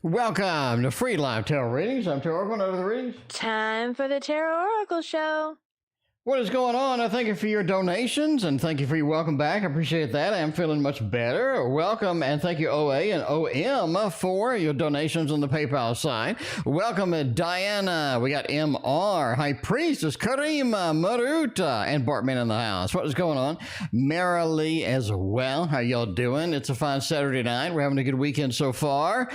Welcome to Free Live Tarot Readings. I'm TarotOracle over the readings. Time for the TarotOracle show. What is going on? I thank you for your donations and thank you for your welcome back. I appreciate that. I am feeling much better. Welcome and thank you OA and OM for your donations on the PayPal side. Welcome Diana. We got MR, High Priestess, Karima, Maruta, and Bartman in the house. What is going on? Marilee as well. How y'all doing? It's a fine Saturday night. We're having a good weekend so far.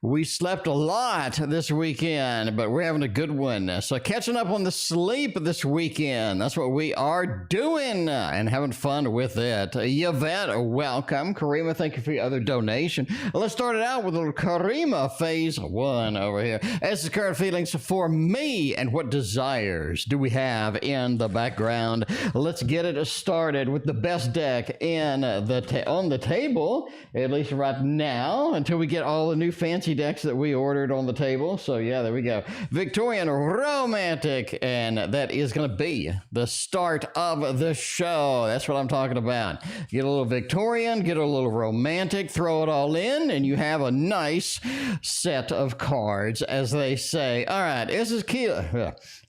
We slept a lot this weekend, but we're having a good one. So catching up on the sleep this weekend. That's what we are doing and having fun with it. Yvette, welcome. Karima, thank you for your other donation. Let's start it out with a little Karima phase 1 over here. As the current feelings for me and what desires do we have in the background? Let's get it started with the best deck in on the table, at least right now, until we get all the new fancy decks that we ordered on the table. So yeah, there we go. Victorian Romantic, and that is going to be the start of the show. That's what I'm talking about. Get a little Victorian, get a little Romantic, throw it all in, and you have a nice set of cards, as they say. All right, this is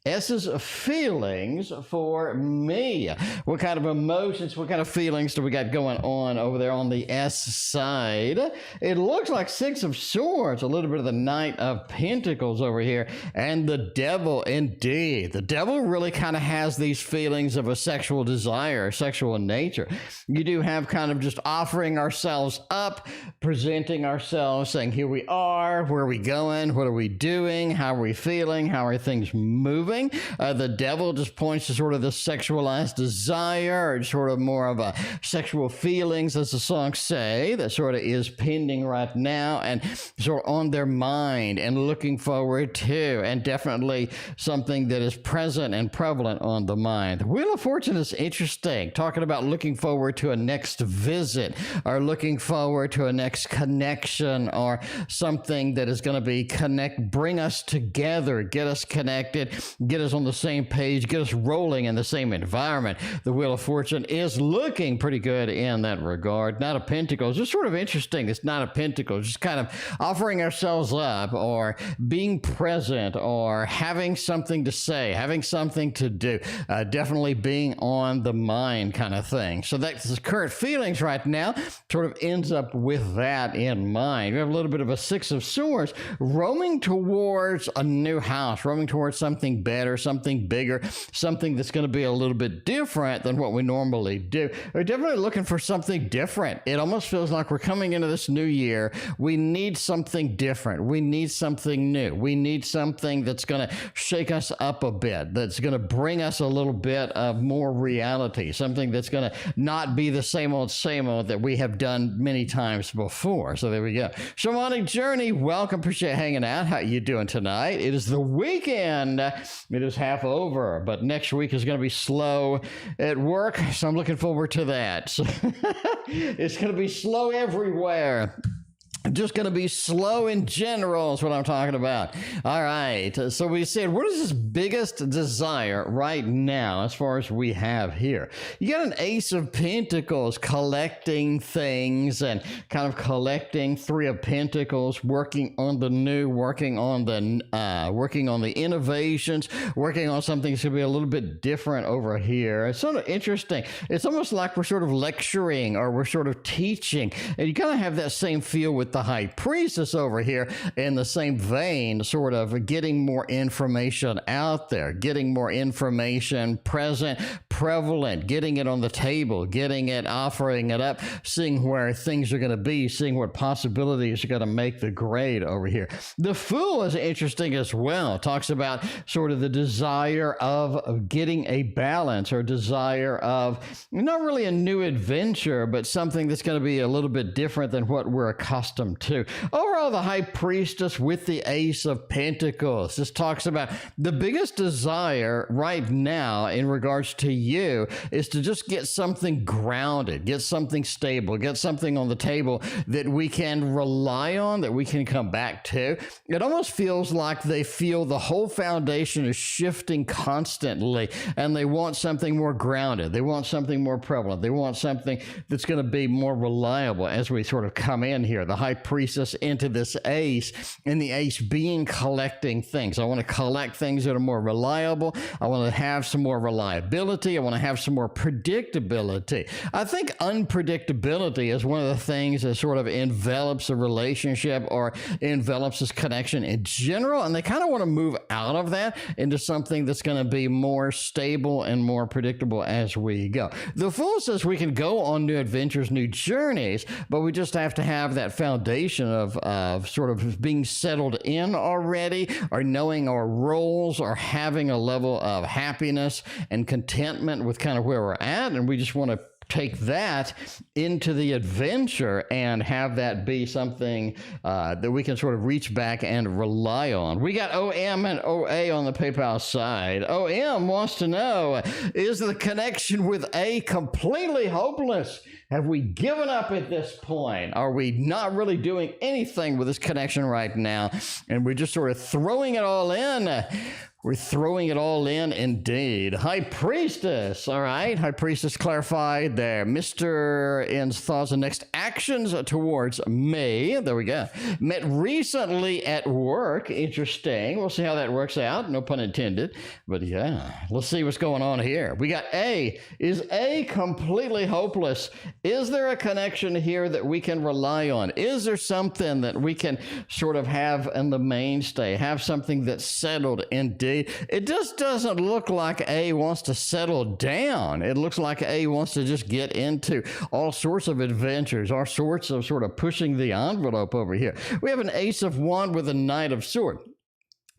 S's feelings for me. What kind of emotions, what kind of feelings do we got going on over there on the S side? It looks like Six of Swords, a little bit of the Knight of Pentacles over here, and the Devil indeed. The Devil really kind of has these feelings of a sexual desire, sexual in nature. You do have kind of just offering ourselves up, presenting ourselves, saying, here we are, where are we going, what are we doing, how are we feeling, how are things moving? The Devil just points to sort of the sexualized desire, or sort of more of a sexual feelings, as the songs say, that sort of is pending right now and sort of on their mind and looking forward to, and definitely something that is present and prevalent on the mind. The Wheel of Fortune is interesting, talking about looking forward to a next visit, or looking forward to a next connection, or something that is going to be bring us together, get us connected, get us on the same page, get us rolling in the same environment. The Wheel of Fortune is looking pretty good in that regard. Knight of Pentacles, just sort of interesting. It's Knight of Pentacles, just kind of offering ourselves up, or being present, or having something to say, having something to do, definitely being on the mind kind of thing. So that's the current feelings right now, sort of ends up with that in mind. We have a little bit of a Six of Swords, roaming towards a new house, roaming towards something better, something bigger, something that's going to be a little bit different than what we normally do. We're definitely looking for something different. It almost feels like we're coming into this new year. We need something different. We need something new. We need something that's going to shake us up a bit, that's going to bring us a little bit of more reality, something that's going to not be the same old that we have done many times before. So there we go. Shamanic Journey, welcome. Appreciate hanging out. How you doing tonight? It is the weekend. It is half over, but next week is going to be slow at work, so I'm looking forward to that. So it's going to be slow everywhere. Just going to be slow in general is what I'm talking about. All right. So we said, what is this biggest desire right now as far as we have here? You got an Ace of Pentacles, collecting things and kind of collecting. Three of Pentacles, working on the new, working on the innovations, working on something that's going to be a little bit different over here. It's sort of interesting. It's almost like we're sort of lecturing, or we're sort of teaching. And you kind of have that same feel with the High Priestess over here, in the same vein, sort of getting more information out there, getting more information present, prevalent, getting it on the table, getting it, offering it up, seeing where things are going to be, seeing what possibilities are going to make the grade over here. The Fool is interesting as well. It talks about sort of the desire of getting a balance, or desire of not really a new adventure, but something that's going to be a little bit different than what we're accustomed to. Overall, the High Priestess with the Ace of Pentacles. This talks about the biggest desire right now in regards to you is to just get something grounded, get something stable, get something on the table that we can rely on, that we can come back to. It almost feels like they feel the whole foundation is shifting constantly, and they want something more grounded. They want something more prevalent. They want something that's going to be more reliable as we sort of come in here. The High Priestess into this ace, and the ace being collecting things. I want to collect things that are more reliable. I want to have some more reliability. I want to have some more predictability. I think unpredictability is one of the things that sort of envelops a relationship or envelops this connection in general, and they kind of want to move out of that into something that's going to be more stable and more predictable as we go. The Fool says we can go on new adventures, new journeys, but we just have to have that foundation of sort of being settled in already, or knowing our roles, or having a level of happiness and contentment with kind of where we're at, and we just want to take that into the adventure and have that be something that we can sort of reach back and rely on. We got OM and OA on the PayPal side. OM wants to know, is the connection with A completely hopeless? Have we given up at this point? Are we not really doing anything with this connection right now, and we're just sort of throwing it all in? We're throwing it all in indeed. High Priestess. All right. High Priestess clarified there. Mr. N's thoughts and next actions towards me. There we go. Met recently at work. Interesting. We'll see how that works out. No pun intended. But yeah, let's see what's going on here. We got A. Is A completely hopeless? Is there a connection here that we can rely on? Is there something that we can sort of have in the mainstay? Have something that's settled indeed? It just doesn't look like A wants to settle down. It looks like A wants to just get into all sorts of adventures, all sorts of sort of pushing the envelope over here. We have an Ace of Wands with a Knight of Swords.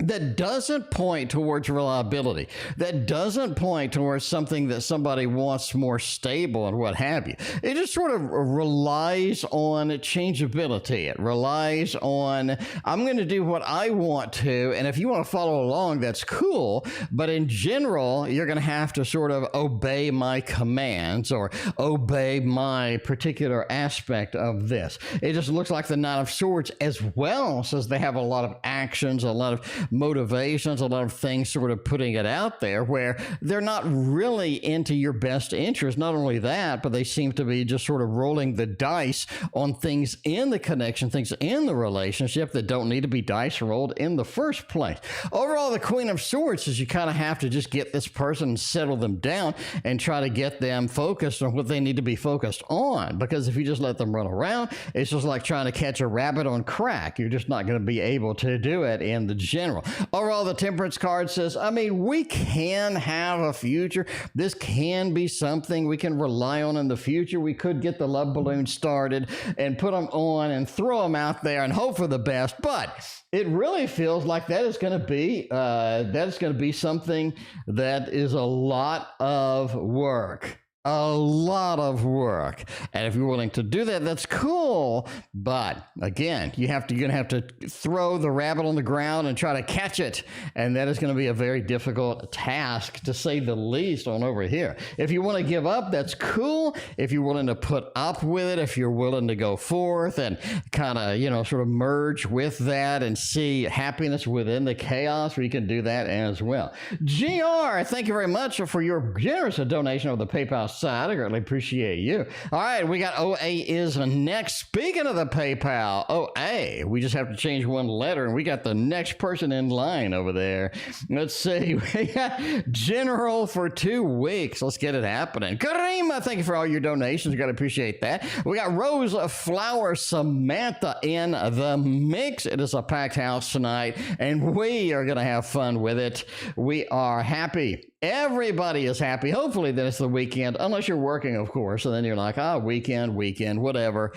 That doesn't point towards reliability. That doesn't point towards something that somebody wants more stable and what have you. It just sort of relies on changeability. It relies on, I'm going to do what I want to, and if you want to follow along, that's cool, but in general, you're going to have to sort of obey my commands or obey my particular aspect of this. It just looks like the Knight of Swords as well says they have a lot of actions, a lot of motivations, a lot of things sort of putting it out there where they're not really into your best interest. Not only that, but they seem to be just sort of rolling the dice on things in the connection, things in the relationship that don't need to be dice rolled in the first place. Overall, the Queen of Swords is you kind of have to just get this person and settle them down and try to get them focused on what they need to be focused on. Because if you just let them run around, it's just like trying to catch a rabbit on crack. You're just not going to be able to do it in the general. Overall, the Temperance card says, I mean, we can have a future. This can be something we can rely on in the future. We could get the love balloon started and put them on and throw them out there and hope for the best. But it really feels like that is going to be something that is a lot of work. A lot of work. And if you're willing to do that, that's cool. But again, you're going to have to throw the rabbit on the ground and try to catch it. And that is going to be a very difficult task, to say the least, on over here. If you want to give up, that's cool. If you're willing to put up with it, if you're willing to go forth and kind of, sort of merge with that and see happiness within the chaos, we can do that as well. GR, thank you very much for your generous donation of the PayPal side. I greatly appreciate you. All right, we got OA is next. Speaking of the PayPal, OA, we just have to change one letter, and we got the next person in line over there. Let's see. We got General for 2 weeks. Let's get it happening. Karima, thank you for all your donations. Got to appreciate that. We got Rose Flower Samantha in the mix. It is a packed house tonight, and we are going to have fun with it. We are happy. Everybody is happy. Hopefully that it's the weekend, unless you're working, of course, and then you're like, weekend, whatever.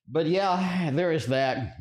But yeah, there is that.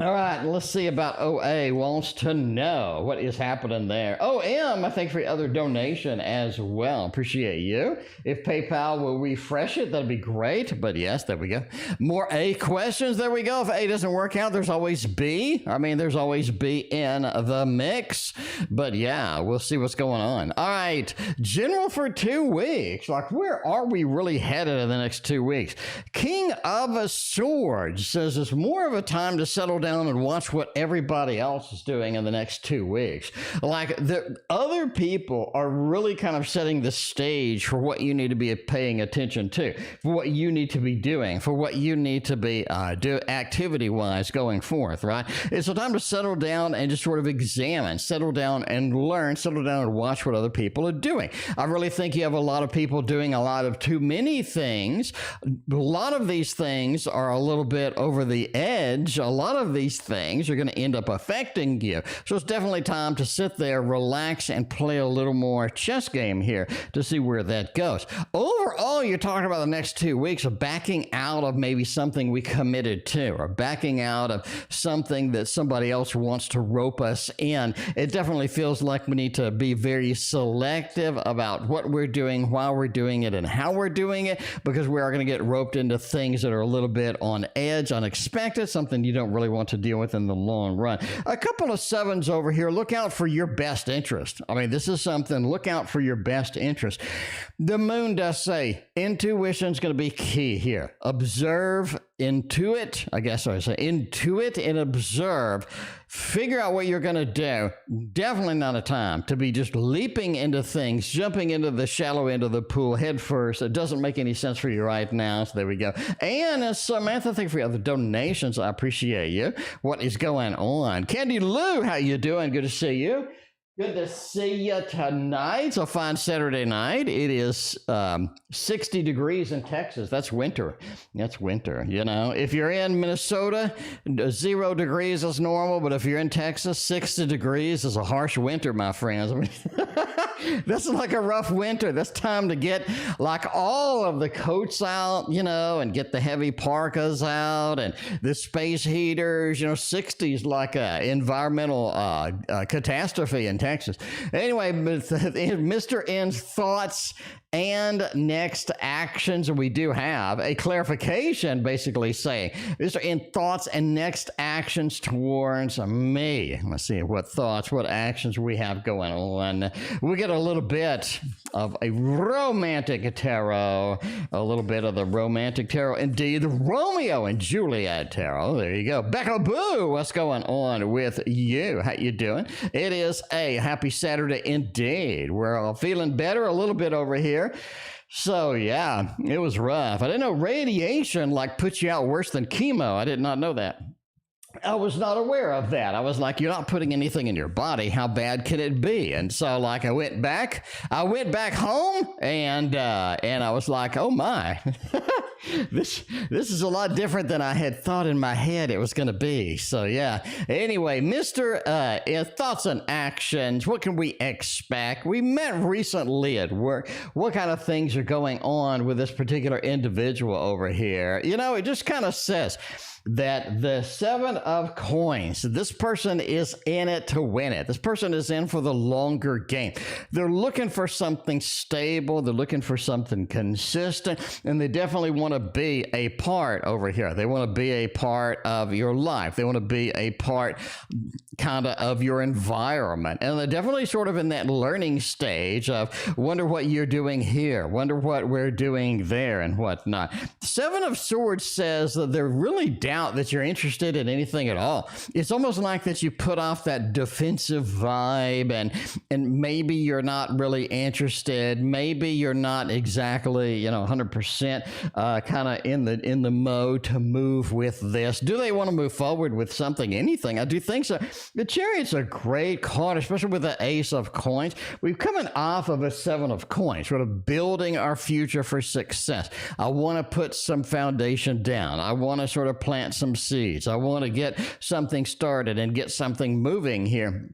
All right, let's see about OA wants to know what is happening there. OM, I think for your other donation as well. Appreciate you. If PayPal will refresh it, that'd be great. But yes, there we go. More A questions. There we go. If A doesn't work out, there's always B. I mean, there's always B in the mix. But yeah, we'll see what's going on. All right, general for 2 weeks. Like, where are we really headed in the next 2 weeks? King of Swords says it's more of a time to settle down and watch what everybody else is doing in the next 2 weeks. Like, the other people are really kind of setting the stage for what you need to be paying attention to, for what you need to be doing, for what you need to be do activity-wise going forth, right? It's a time to settle down and just sort of examine, settle down and learn, settle down and watch what other people are doing. I really think you have a lot of people doing a lot of too many things. A lot of these things are a little bit over the edge. A lot of these things are going to end up affecting you. So it's definitely time to sit there, relax, and play a little more chess game here to see where that goes. Overall, you're talking about the next 2 weeks of backing out of maybe something we committed to, or backing out of something that somebody else wants to rope us in. It definitely feels like we need to be very selective about what we're doing, why we're doing it, and how we're doing it, because we are going to get roped into things that are a little bit on edge, unexpected, something you don't really want to deal with in the long run. A couple of sevens over here. Look out for your best interest. I mean, this is something, look out for your best interest. The moon does say intuition is going to be key here. Observe, intuit, I guess I say intuit and observe. Figure out what you're going to do. Definitely not a time to be just leaping into things, jumping into the shallow end of the pool head first. It doesn't make any sense for you right now. So there we go. And Samantha, thank you for your other donations. I appreciate you. What is going on? Candy Lou, how you doing? Good to see you. Good to see you tonight. It's a fine Saturday night. It is 60 degrees in Texas. That's winter. That's winter, you know. If you're in Minnesota, 0 degrees is normal, but if you're in Texas, 60 degrees is a harsh winter, my friends. I mean, that's like a rough winter. That's time to get like all of the coats out, you know, and get the heavy parkas out and the space heaters. You know, 60 is like a environmental catastrophe in Texas. Anyway, Mr. N's thoughts and next actions. We do have a clarification basically saying, Mr. N, thoughts and next actions towards me. Let's see what thoughts, what actions we have going on. We get a little bit of a romantic tarot, a little bit of the romantic tarot, indeed, the Romeo and Juliet tarot. There you go. BecaBoo, what's going on with you? How you doing? It is a happy Saturday indeed. We're all feeling better a little bit over here. So yeah, it was rough. I didn't know radiation like puts you out worse than chemo. I did not know that. I was not aware of that. I was like, you're not putting anything in your body. How bad can it be? And so like I went back home and I was like, oh my, this is a lot different than I had thought in my head it was going to be. So yeah. Anyway, Mr. Thoughts and actions. What can we expect? We met recently at work. What kind of things are going on with this particular individual over here? You know, it just kind of says that the 7 of coins, this person is in it to win it. This person is in for the longer game. They're looking for something stable. They're looking for something consistent, and they definitely want to be a part over here. They want to be a part of your life. They want to be a part kind of your environment. And they're definitely sort of in that learning stage of wonder what you're doing here, wonder what we're doing there and whatnot. 7 of Swords says that they're really doubt that you're interested in anything at all. It's almost like that you put off that defensive vibe and maybe you're not really interested. Maybe you're not exactly, you know, 100% kind of in the mode to move with this. Do they want to move forward with something, anything? I do think so. The Chariot's a great card, especially with the Ace of Coins. We've coming off of a 7 of Coins, sort of building our future for success. I want to put some foundation down. I want to sort of plant some seeds. I want to get something started and get something moving here.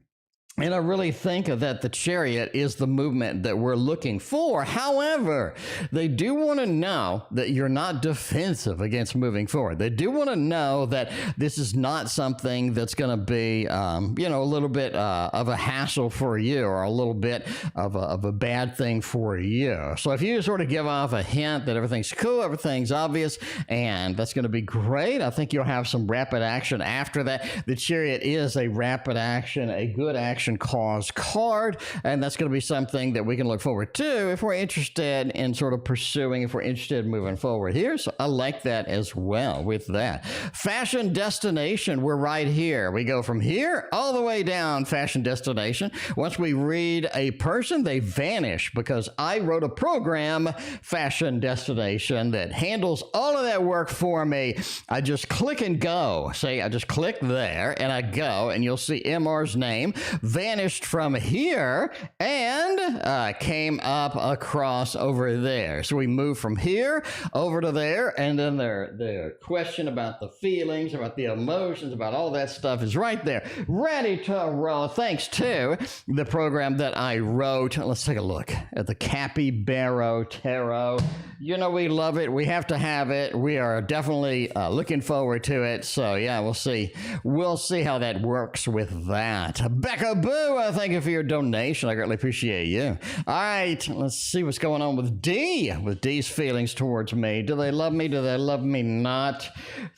And I really think that the Chariot is the movement that we're looking for. However, they do want to know that you're not defensive against moving forward. They do want to know that this is not something that's going to be, a little bit of a hassle for you, or a little bit of a bad thing for you. So if you sort of give off a hint that everything's cool, everything's obvious, and that's going to be great, I think you'll have some rapid action after that. The Chariot is a rapid action, a good action cause card, and that's going to be something that we can look forward to if we're interested in sort of pursuing, if we're interested in moving forward here. So I like that as well with that. Fashion destination, we're right here. We go from here all the way down, fashion destination. Once we read a person, they vanish because I wrote a program, fashion destination, that handles all of that work for me. I just click and go. See, I just click there and I go, and you'll see MR's name vanished from here and came up across over there. So we move from here over to there, and then the question about the feelings, about the emotions, about all that stuff is right there, ready to roll, thanks to the program that I wrote. Let's take a look at the Capybara Tarot. You know, we love it. We have to have it. We are definitely looking forward to it. So yeah, we'll see. We'll see how that works with that. BecaBoo, thank you for your donation. I greatly appreciate you. All right, let's see what's going on with D, with D's feelings towards me. Do they love me? Do they love me not?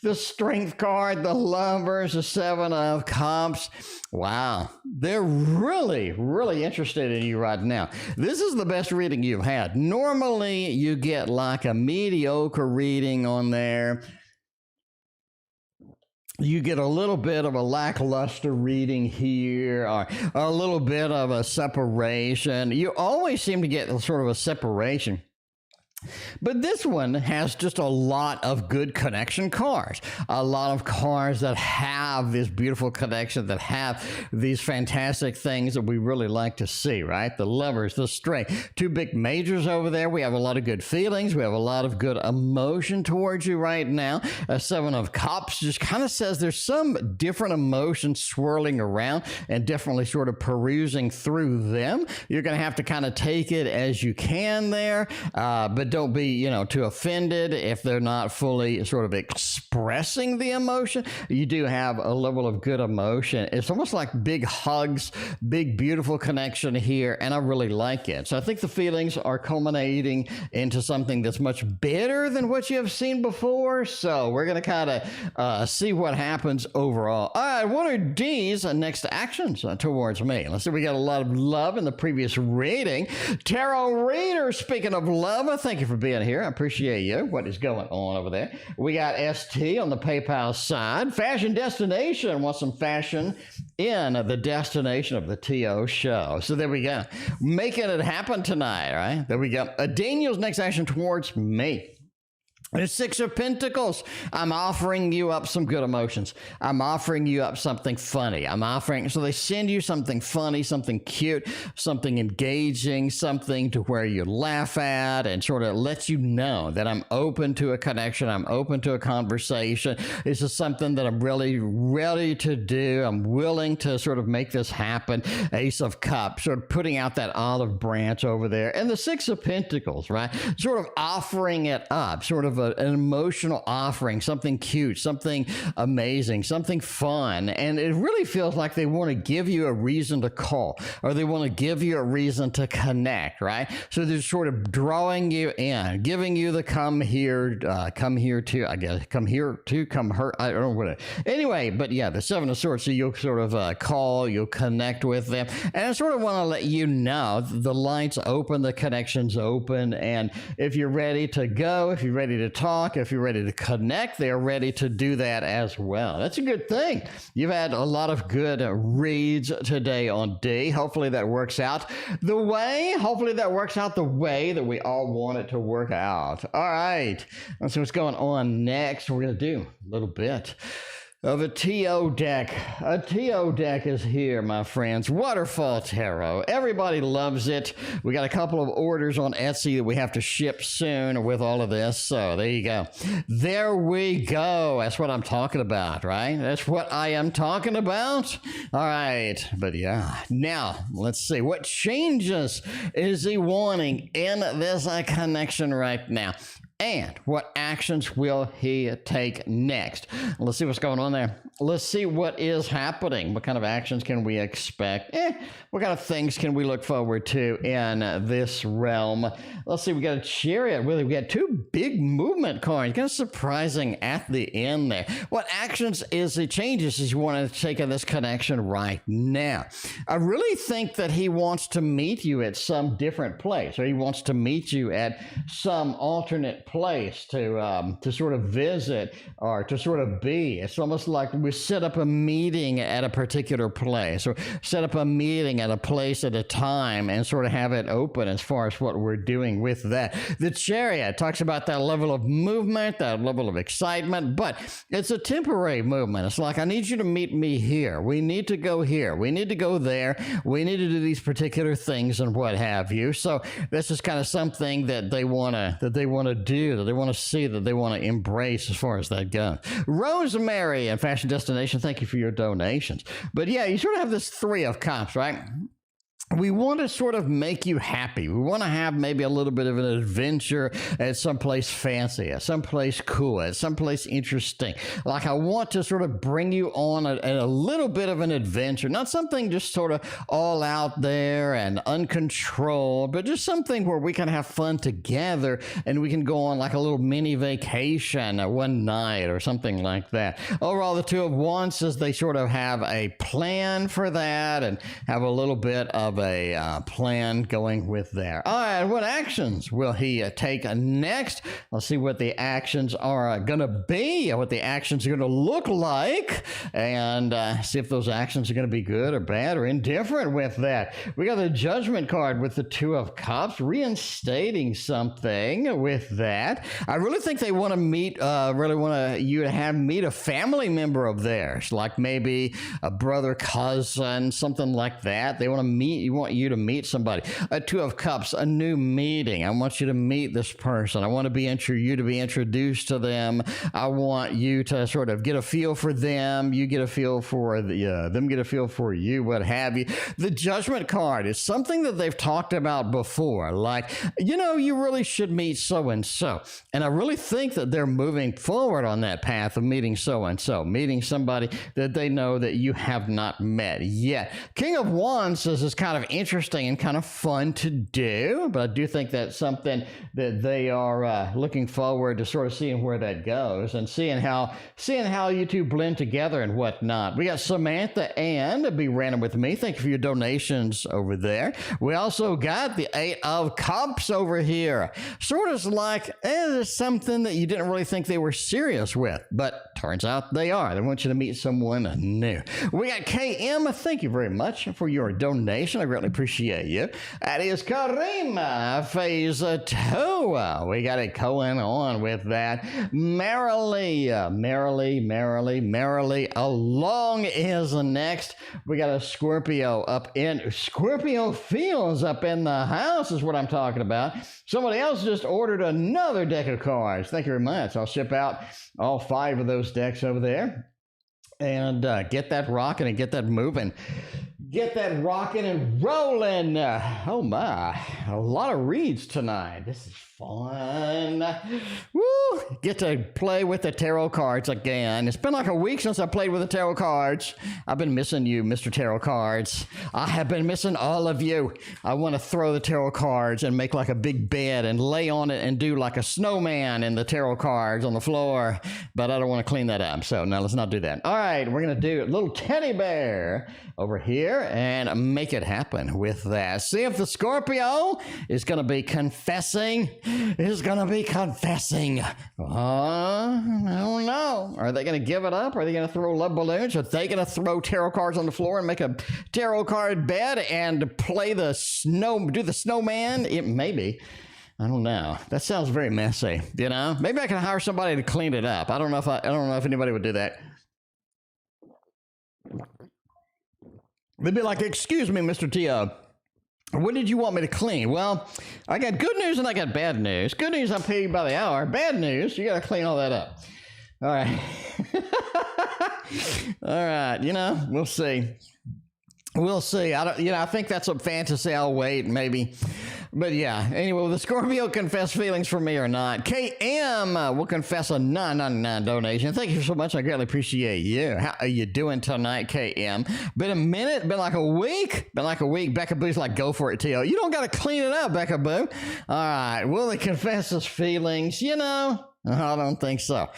The Strength card, the Lovers, the Seven of Cups. Wow, they're really, really interested in you right now. This is the best reading you've had. Normally, you get like a mediocre reading on there. You get a little bit of a lackluster reading here, or a little bit of a separation. You always seem to get sort of a separation. But this one has just a lot of good connection cards, a lot of cards that have this beautiful connection, that have these fantastic things that we really like to see, right? The Lovers, the Strength, two big majors over there. We have a lot of good feelings. We have a lot of good emotion towards you right now. A Seven of Cups just kind of says there's some different emotions swirling around and definitely sort of perusing through them. You're going to have to kind of take it as you can there, but don't be, too offended if they're not fully sort of expressing the emotion. You do have a level of good emotion. It's almost like big hugs, big, beautiful connection here, and I really like it. So I think the feelings are culminating into something that's much better than what you have seen before. So we're going to kind of see what happens overall. All right, what are D's next actions towards me? Let's see, we got a lot of love in the previous reading. Tarot reader, speaking of love, I thank you for being here. I appreciate you. What is going on over there? We got ST on the PayPal side. Fashion destination wants some fashion in the destination of the TO show. So there we go. Making it happen tonight, right? There we go. Daniel's next action towards me. The Six of Pentacles. I'm offering you up some good emotions. I'm offering you up something funny. So they send you something funny, something cute, something engaging, something to where you laugh at and sort of lets you know that I'm open to a connection. I'm open to a conversation. This is something that I'm really ready to do. I'm willing to sort of make this happen. Ace of Cups, sort of putting out that olive branch over there. And the Six of Pentacles, right? Sort of offering it up, sort of an emotional offering, something cute, something amazing, something fun. And it really feels like they want to give you a reason to call, or they want to give you a reason to connect, right? So they're sort of drawing you in, giving you the come here to, I guess, come here to, come her, I don't know what. Anyway, but yeah, the Seven of Swords, so you'll sort of call, you'll connect with them. And I sort of want to let you know the light's open, the connection's open. And if you're ready to go, if you're ready to talk, if you're ready to connect, they're ready to do that as well. That's a good thing. You've had a lot of good reads today on D. Hopefully that works out the way that we all want it to work out. All right. Let's see what's going on next. We're going to do a little bit of a TO deck. A TO deck is here, my friends. Waterfall Tarot. Everybody loves it. We got a couple of orders on Etsy that we have to ship soon with all of this. So there you go. There we go. That's what I'm talking about, right? That's what I am talking about. All right. But yeah. Now, let's see. What changes is he wanting in this connection right now? And what actions will he take next? Let's see what's going on there. Let's see what is happening. What kind of actions can we expect? What kind of things can we look forward to in this realm? Let's see. We got a Chariot. Really, we got two big movement cards. Kind of surprising at the end there. What actions is he changes is you want to take in this connection right now? I really think that he wants to meet you at some different place, or he wants to meet you at some alternate place to sort of visit or to sort of be. It's almost like we set up a meeting at a particular place, or set up a meeting at a place at a time and sort of have it open as far as what we're doing with that. The Chariot talks about that level of movement, that level of excitement, but it's a temporary movement. It's like, I need you to meet me here. We need to go here. We need to go there. We need to do these particular things and what have you. So this is kind of something that they want to do, that they want to see, that they want to embrace as far as that goes. Rosemary and Fashion Destination, thank you for your donations. But yeah, you sort of have this Three of Cups, right? We want to sort of make you happy. We want to have maybe a little bit of an adventure at someplace fancy, at someplace cool, at someplace interesting. Like, I want to sort of bring you on a little bit of an adventure, not something just sort of all out there and uncontrolled, but just something where we can have fun together and we can go on like a little mini vacation one night or something like that. Overall, the Two of Wands says they sort of have a plan for that and have a little bit of a plan going with there. All right, what actions will he take next? Let's see what the actions are going to be, what the actions are going to look like, and see if those actions are going to be good or bad or indifferent with that. We got the Judgment card with the Two of Cups, reinstating something with that. I really think they want to meet, you to meet a family member of theirs, like maybe a brother, cousin, something like that. They want you to meet somebody. A Two of Cups, a new meeting. I want you to meet this person. I want to you to be introduced to them. I want you to sort of get a feel for them. You get a feel for them, get a feel for you, what have you. The Judgment card is something that they've talked about before. Like, you really should meet so-and-so. And I really think that they're moving forward on that path of meeting so-and-so, meeting somebody that they know that you have not met yet. King of Wands says it's kind of interesting and kind of fun to do, but I do think that's something that they are looking forward to sort of seeing where that goes and seeing how you two blend together and whatnot. We got Samantha and BeRandomWithMe. Thank you for your donations over there. We also got the Eight of Cups over here. Sort of like there's something that you didn't really think they were serious with, but turns out they are. They want you to meet someone new. We got KM. Thank you very much for your donation. I greatly appreciate you. That is Karima, phase 2. We got it going on with that. Merrily along is next. We got a Scorpio feels up in the house is what I'm talking about. Somebody else just ordered another deck of cards. Thank you very much. I'll ship out all 5 of those decks over there and get that rocking and get that moving. Get that rocking and rolling. Oh my, a lot of reads tonight. This is fun. Woo! Get to play with the tarot cards again. It's been like a week since I played with the tarot cards. I've been missing you, Mr. Tarot Cards. I have been missing all of you. I want to throw the tarot cards and make like a big bed and lay on it and do like a snowman in the tarot cards on the floor, but I don't want to clean that up. So no, let's not do that. All right, we're going to do a little teddy bear over here and make it happen with that. See if the Scorpio is going to be confessing. I don't know. Are they going to give it up? Are they going to throw love balloons? Are they going to throw tarot cards on the floor and make a tarot card bed and do the snowman? It maybe. I don't know. That sounds very messy, Maybe I can hire somebody to clean it up. I don't know if anybody would do that. They'd be like, excuse me, Mr. T.O., what did you want me to clean? Well, I got good news and I got bad news. Good news, I'm paying you by the hour. Bad news, you got to clean all that up. All right. All right. We'll see. We'll see. I think that's a fantasy. I'll wait, maybe. But yeah, anyway, will the Scorpio confess feelings for me or not? KM will confess a $9.99 donation. Thank you so much. I greatly appreciate you. How are you doing tonight, KM? Been a minute, been like a week. BecaBoo's like, go for it, T.O. You don't got to clean it up, BecaBoo. All right. Will he confess his feelings? I don't think so.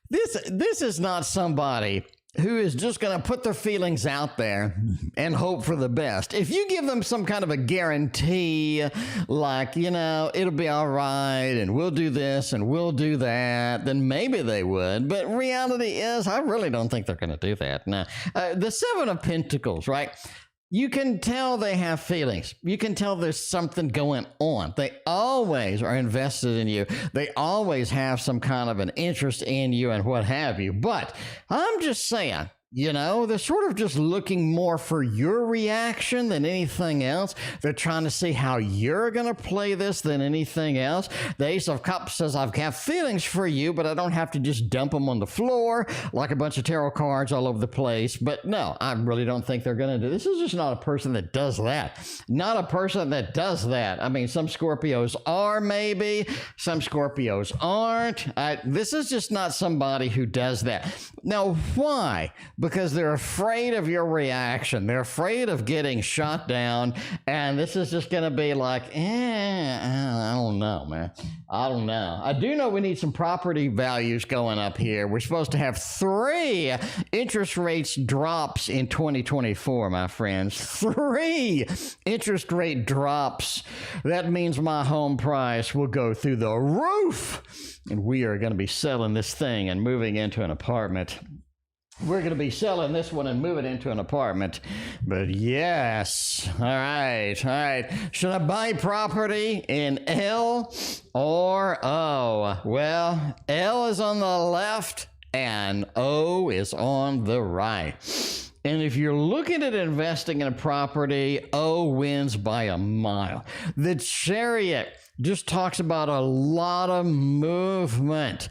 This is not somebody who is just going to put their feelings out there and hope for the best. If you give them some kind of a guarantee, like, it'll be all right, and we'll do this and we'll do that, then maybe they would. But reality is, I really don't think they're going to do that. Now, the Seven of Pentacles, right? You can tell they have feelings. You can tell there's something going on. They always are invested in you. They always have some kind of an interest in you and what have you. But I'm just saying, they're sort of just looking more for your reaction than anything else. They're trying to see how you're going to play this than anything else. The Ace of Cups says, I've got feelings for you, but I don't have to just dump them on the floor like a bunch of tarot cards all over the place. But no, I really don't think they're going to do this. Is just not a person that does that. Not a person that does that. I mean, some Scorpios are maybe. Some Scorpios aren't. This is just not somebody who does that. Now, why? Because they're afraid of your reaction. They're afraid of getting shot down. And this is just going to be like, I don't know, man. I don't know. I do know we need some property values going up here. We're supposed to have 3 interest rates drops in 2024, my friends. 3 interest rate drops. That means my home price will go through the roof. And we are going to be selling this thing and moving into an apartment. We're going to be selling this one and moving into an apartment. But yes. All right. Should I buy property in L or O? Well, L is on the left and O is on the right. And if you're looking at investing in a property, O wins by a mile. The Chariot just talks about a lot of movement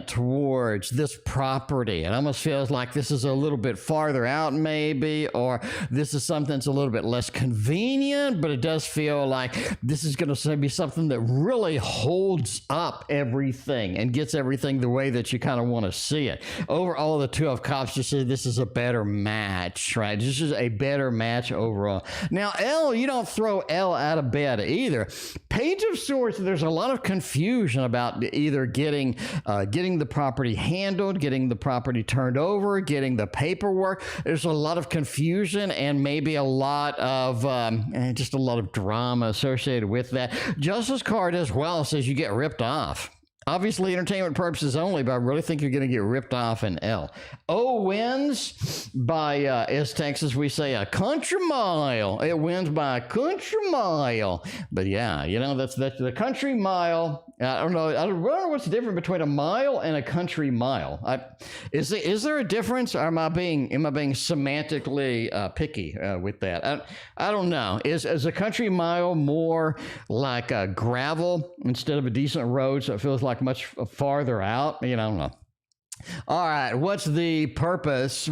towards this property. It almost feels like this is a little bit farther out maybe, or this is something that's a little bit less convenient, but it does feel like this is going to be something that really holds up everything and gets everything the way that you kind of want to see it. Overall, the Two of Cups just say this is a better match, right? This is a better match overall. Now, L, you don't throw L out of bed either. Page of Swords, there's a lot of confusion about either getting the property handled, getting the property turned over, getting the paperwork. There's a lot of confusion and maybe a lot of just a lot of drama associated with that. Justice card as well says you get ripped off. Obviously, entertainment purposes only, but I really think you're going to get ripped off in L. O wins by, as Texas, we say a country mile. It wins by a country mile. But yeah, that's the country mile. I don't know what's the difference between a mile and a country mile. Is there a difference? Or am I being semantically picky with that? I don't know. Is a country mile more like a gravel instead of a decent road, so it feels like much farther out? I don't know. All right, what's the purpose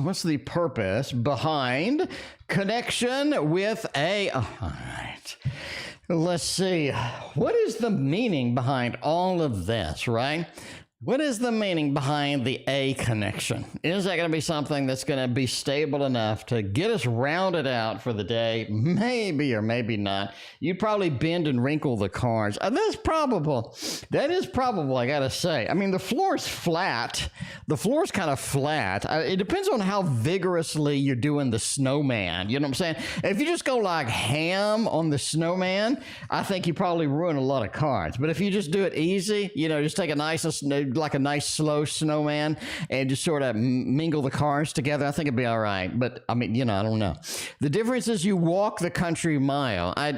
behind connection with a... All right, let's see. What is the meaning behind all of this, right? What is the meaning behind the A connection? Is that going to be something that's going to be stable enough to get us rounded out for the day? Maybe or maybe not. You'd probably bend and wrinkle the cards. That's probable. That is probable, I got to say. I mean, the floor is flat. The floor is kind of flat. It depends on how vigorously you're doing the snowman. You know what I'm saying? If you just go like ham on the snowman, I think you probably ruin a lot of cards. But if you just do it easy, just take a nice like a nice slow snowman and just sort of mingle the cars together, I think it'd be all right. But I mean, I don't know. The difference is you walk the country mile. I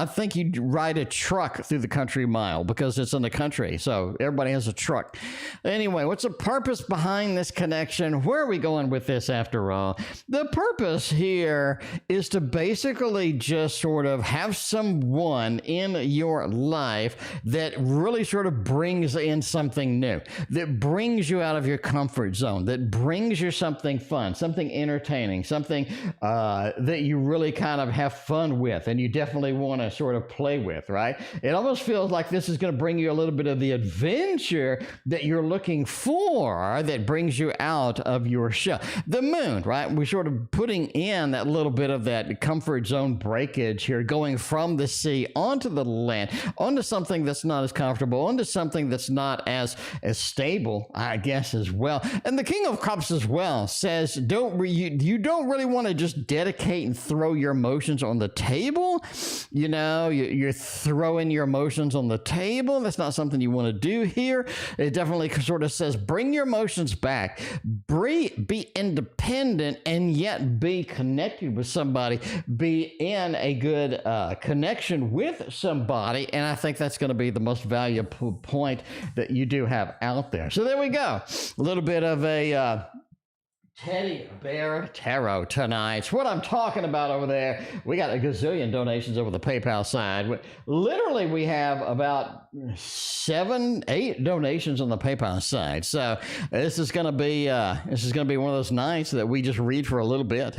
think you'd ride a truck through the country mile because it's in the country. So everybody has a truck. Anyway, what's the purpose behind this connection? Where are we going with this after all? The purpose here is to basically just sort of have someone in your life that really sort of brings in something new, that brings you out of your comfort zone, that brings you something fun, something entertaining, something that you really kind of have fun with and you definitely want to sort of play with, right? It almost feels like this is going to bring you a little bit of the adventure that you're looking for, that brings you out of your shell. The moon, right? We're sort of putting in that little bit of that comfort zone breakage here, going from the sea onto the land, onto something that's not as comfortable, onto something that's not as stable, I guess, as well. And the King of Cups as well says, you don't really want to just dedicate and throw your emotions on the table. You're throwing your emotions on the table. That's not something you want to do here. It definitely sort of says, bring your emotions back, be independent, and yet be connected with somebody, be in a good connection with somebody. And I think that's going to be the most valuable point that you do have out there. So there we go. A little bit of a teddy bear tarot tonight. It's what I'm talking about over there. We got a gazillion donations over the PayPal side. Literally, we have about 7, 8 donations on the PayPal side. So this is going to be one of those nights that we just read for a little bit.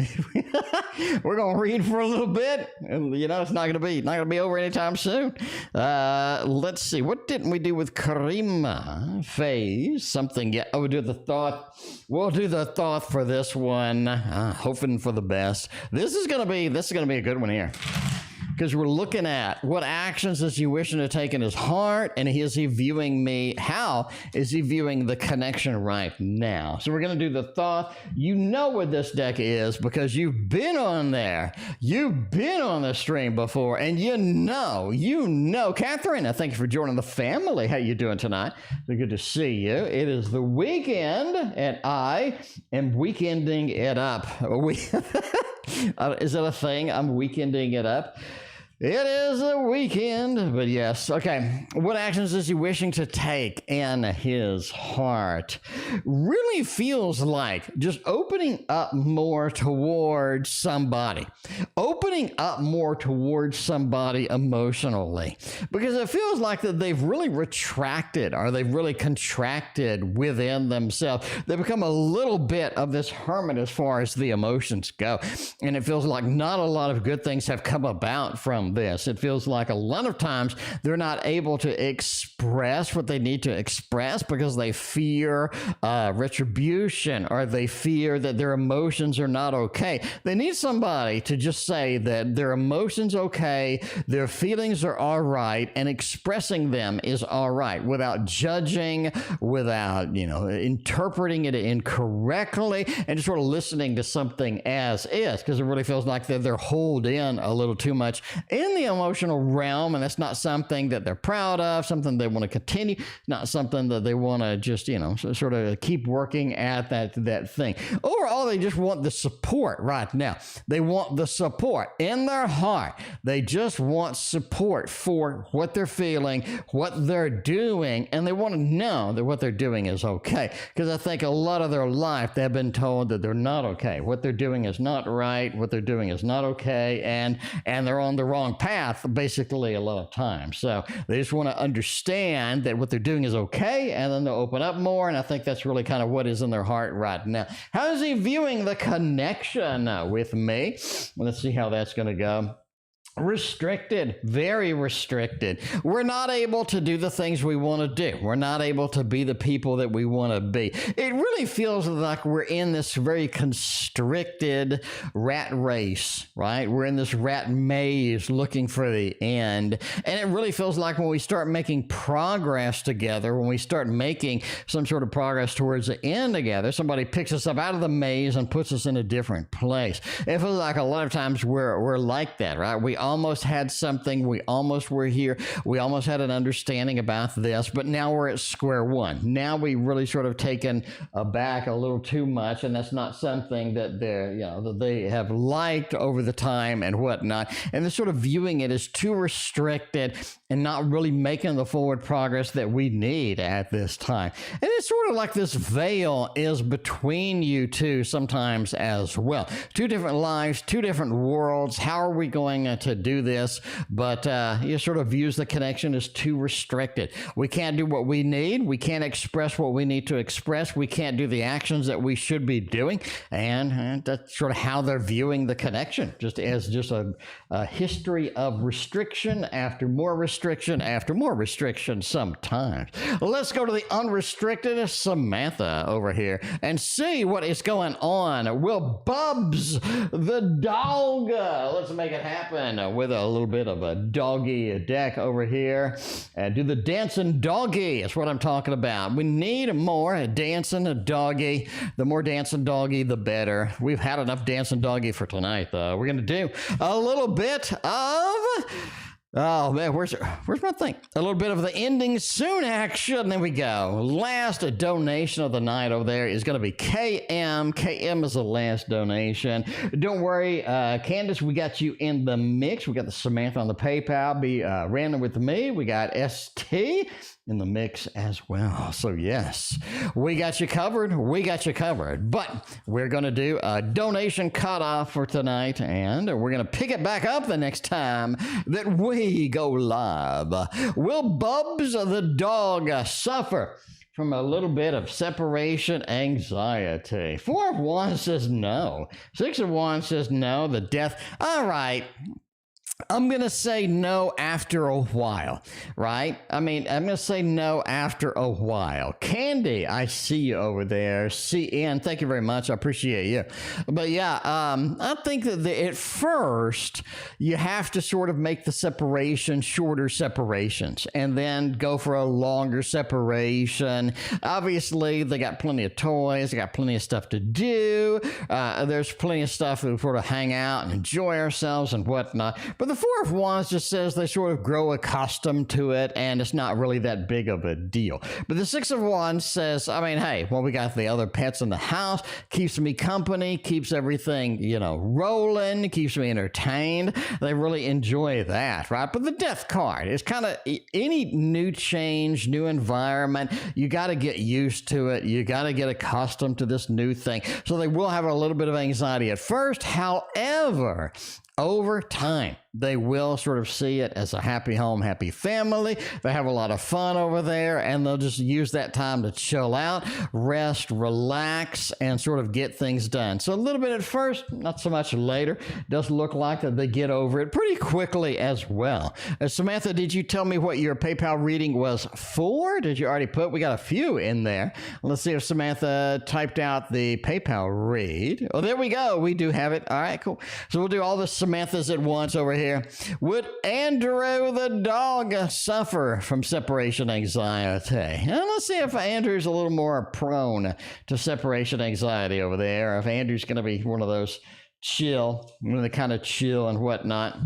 We're going to read for a little bit, and it's not going to be over anytime soon. Let's see. What didn't we do with karima? Phase something. Yeah. Oh, we'll do the thought. We'll do the thought for this one, hoping for the best. This is gonna be a good one here, because we're looking at what actions is he wishing to take in his heart, and is he viewing me? How is he viewing the connection right now? So we're going to do the thought. You know what this deck is because you've been on there. You've been on the stream before, and you know. Catherine, thank you for joining the family. How you doing tonight? So good to see you. It is the weekend, and I am weekending it up. Is that a thing? I'm weekending it up. It is a weekend, but yes. Okay. What actions is he wishing to take in his heart? Really feels like just opening up more towards somebody. Opening up more towards somebody emotionally. Because it feels like that they've really retracted or they've really contracted within themselves. They become a little bit of this hermit as far as the emotions go. And it feels like not a lot of good things have come about from this. It feels like a lot of times they're not able to express what they need to express because they fear retribution, or they fear that their emotions are not okay. They need somebody to just say that their emotions okay, their feelings are all right, and expressing them is all right without judging, without interpreting it incorrectly, and just sort of listening to something as is, because it really feels like they're holed in a little too much in the emotional realm, and that's not something that they're proud of, something they want to continue, not something that they want to just sort of keep working at that thing. Overall, they just want the support right now. They want the support in their heart. They just want support for what they're feeling, what they're doing, and they want to know that what they're doing is okay, because I think a lot of their life they've been told that they're not okay, what they're doing is not right, what they're doing is not okay, and they're on the wrong path basically a lot of times. So they just want to understand that what they're doing is okay, and then they'll open up more, and I think that's really kind of what is in their heart right now. How is he viewing the connection with me? Well, let's see how that's going to go. Restricted, very restricted. We're not able to do the things we want to do. We're not able to be the people that we want to be. It really feels like we're in this very constricted rat race, right? We're in this rat maze looking for the end. And it really feels like when we start making progress together, when we start making some sort of progress towards the end together, somebody picks us up out of the maze and puts us in a different place. It feels like a lot of times we're like that, right? We almost had something. We almost were here. We almost had an understanding about this, but now we're at square one. Now we really sort of taken aback a little too much, and that's not something that they're, that they have liked over the time and whatnot. And they're sort of viewing it as too restricted and not really making the forward progress that we need at this time. And it's sort of like this veil is between you two sometimes as well. Two different lives, two different worlds. How are we going to do this? But he sort of views the connection as too restricted. We can't do what we need. We can't express what we need to express. We can't do the actions that we should be doing. And that's sort of how they're viewing the connection, just as just a history of restriction after more restriction after more restriction sometimes. Let's go to the unrestricted Samantha over here and see what is going on. Will Bubs the dog, let's make it happen with a little bit of a doggy deck over here. Do the dancing doggy is what I'm talking about. We need more dancing doggy. The more dancing doggy, the better. We've had enough dancing doggy for tonight, though. We're going to do a little bit of... Oh, man, where's my thing? A little bit of the ending soon action. There we go. Last donation of the night over there is going to be KM. KM is the last donation. Don't worry, Candace, we got you in the mix. We got the Samantha on the PayPal. Be random with me. We got ST in the mix as well. So yes, we got you covered. We got you covered. But we're going to do a donation cutoff for tonight, and we're going to pick it back up the next time that we go live. Will Bubs the dog suffer from a little bit of separation anxiety? 4 of Wands says no. 6 of Wands says no. The death. All right. I'm going to say no after a while, right? I mean, I'm going to say no after a while. Candy, I see you over there. CN, thank you very much. I appreciate you. But yeah, I think that at first, you have to sort of make the separation shorter separations and then go for a longer separation. Obviously, they got plenty of toys. They got plenty of stuff to do. There's plenty of stuff to sort of hang out and enjoy ourselves and whatnot. But the 4 of Wands just says they sort of grow accustomed to it, and it's not really that big of a deal. But the 6 of Wands says, I mean, hey, well, we got the other pets in the house, keeps me company, keeps everything, rolling, keeps me entertained. They really enjoy that, right? But the death card is kind of any new change, new environment, you got to get used to it. You got to get accustomed to this new thing. So they will have a little bit of anxiety at first. However, over time, they will sort of see it as a happy home, happy family. They have a lot of fun over there, and they'll just use that time to chill out, rest, relax, and sort of get things done. So a little bit at first, not so much later. Does look like that they get over it pretty quickly as well. Samantha, did you tell me what your PayPal reading was for? Did you already put? We got a few in there. Let's see if Samantha typed out the PayPal read. Oh, there we go. We do have it. All right, cool. So we'll do all the Samanthas at once over here. Would Andrew the dog suffer from separation anxiety? And let's see if Andrew's a little more prone to separation anxiety over there. If Andrew's going to be one of those chill, kind of chill and whatnot.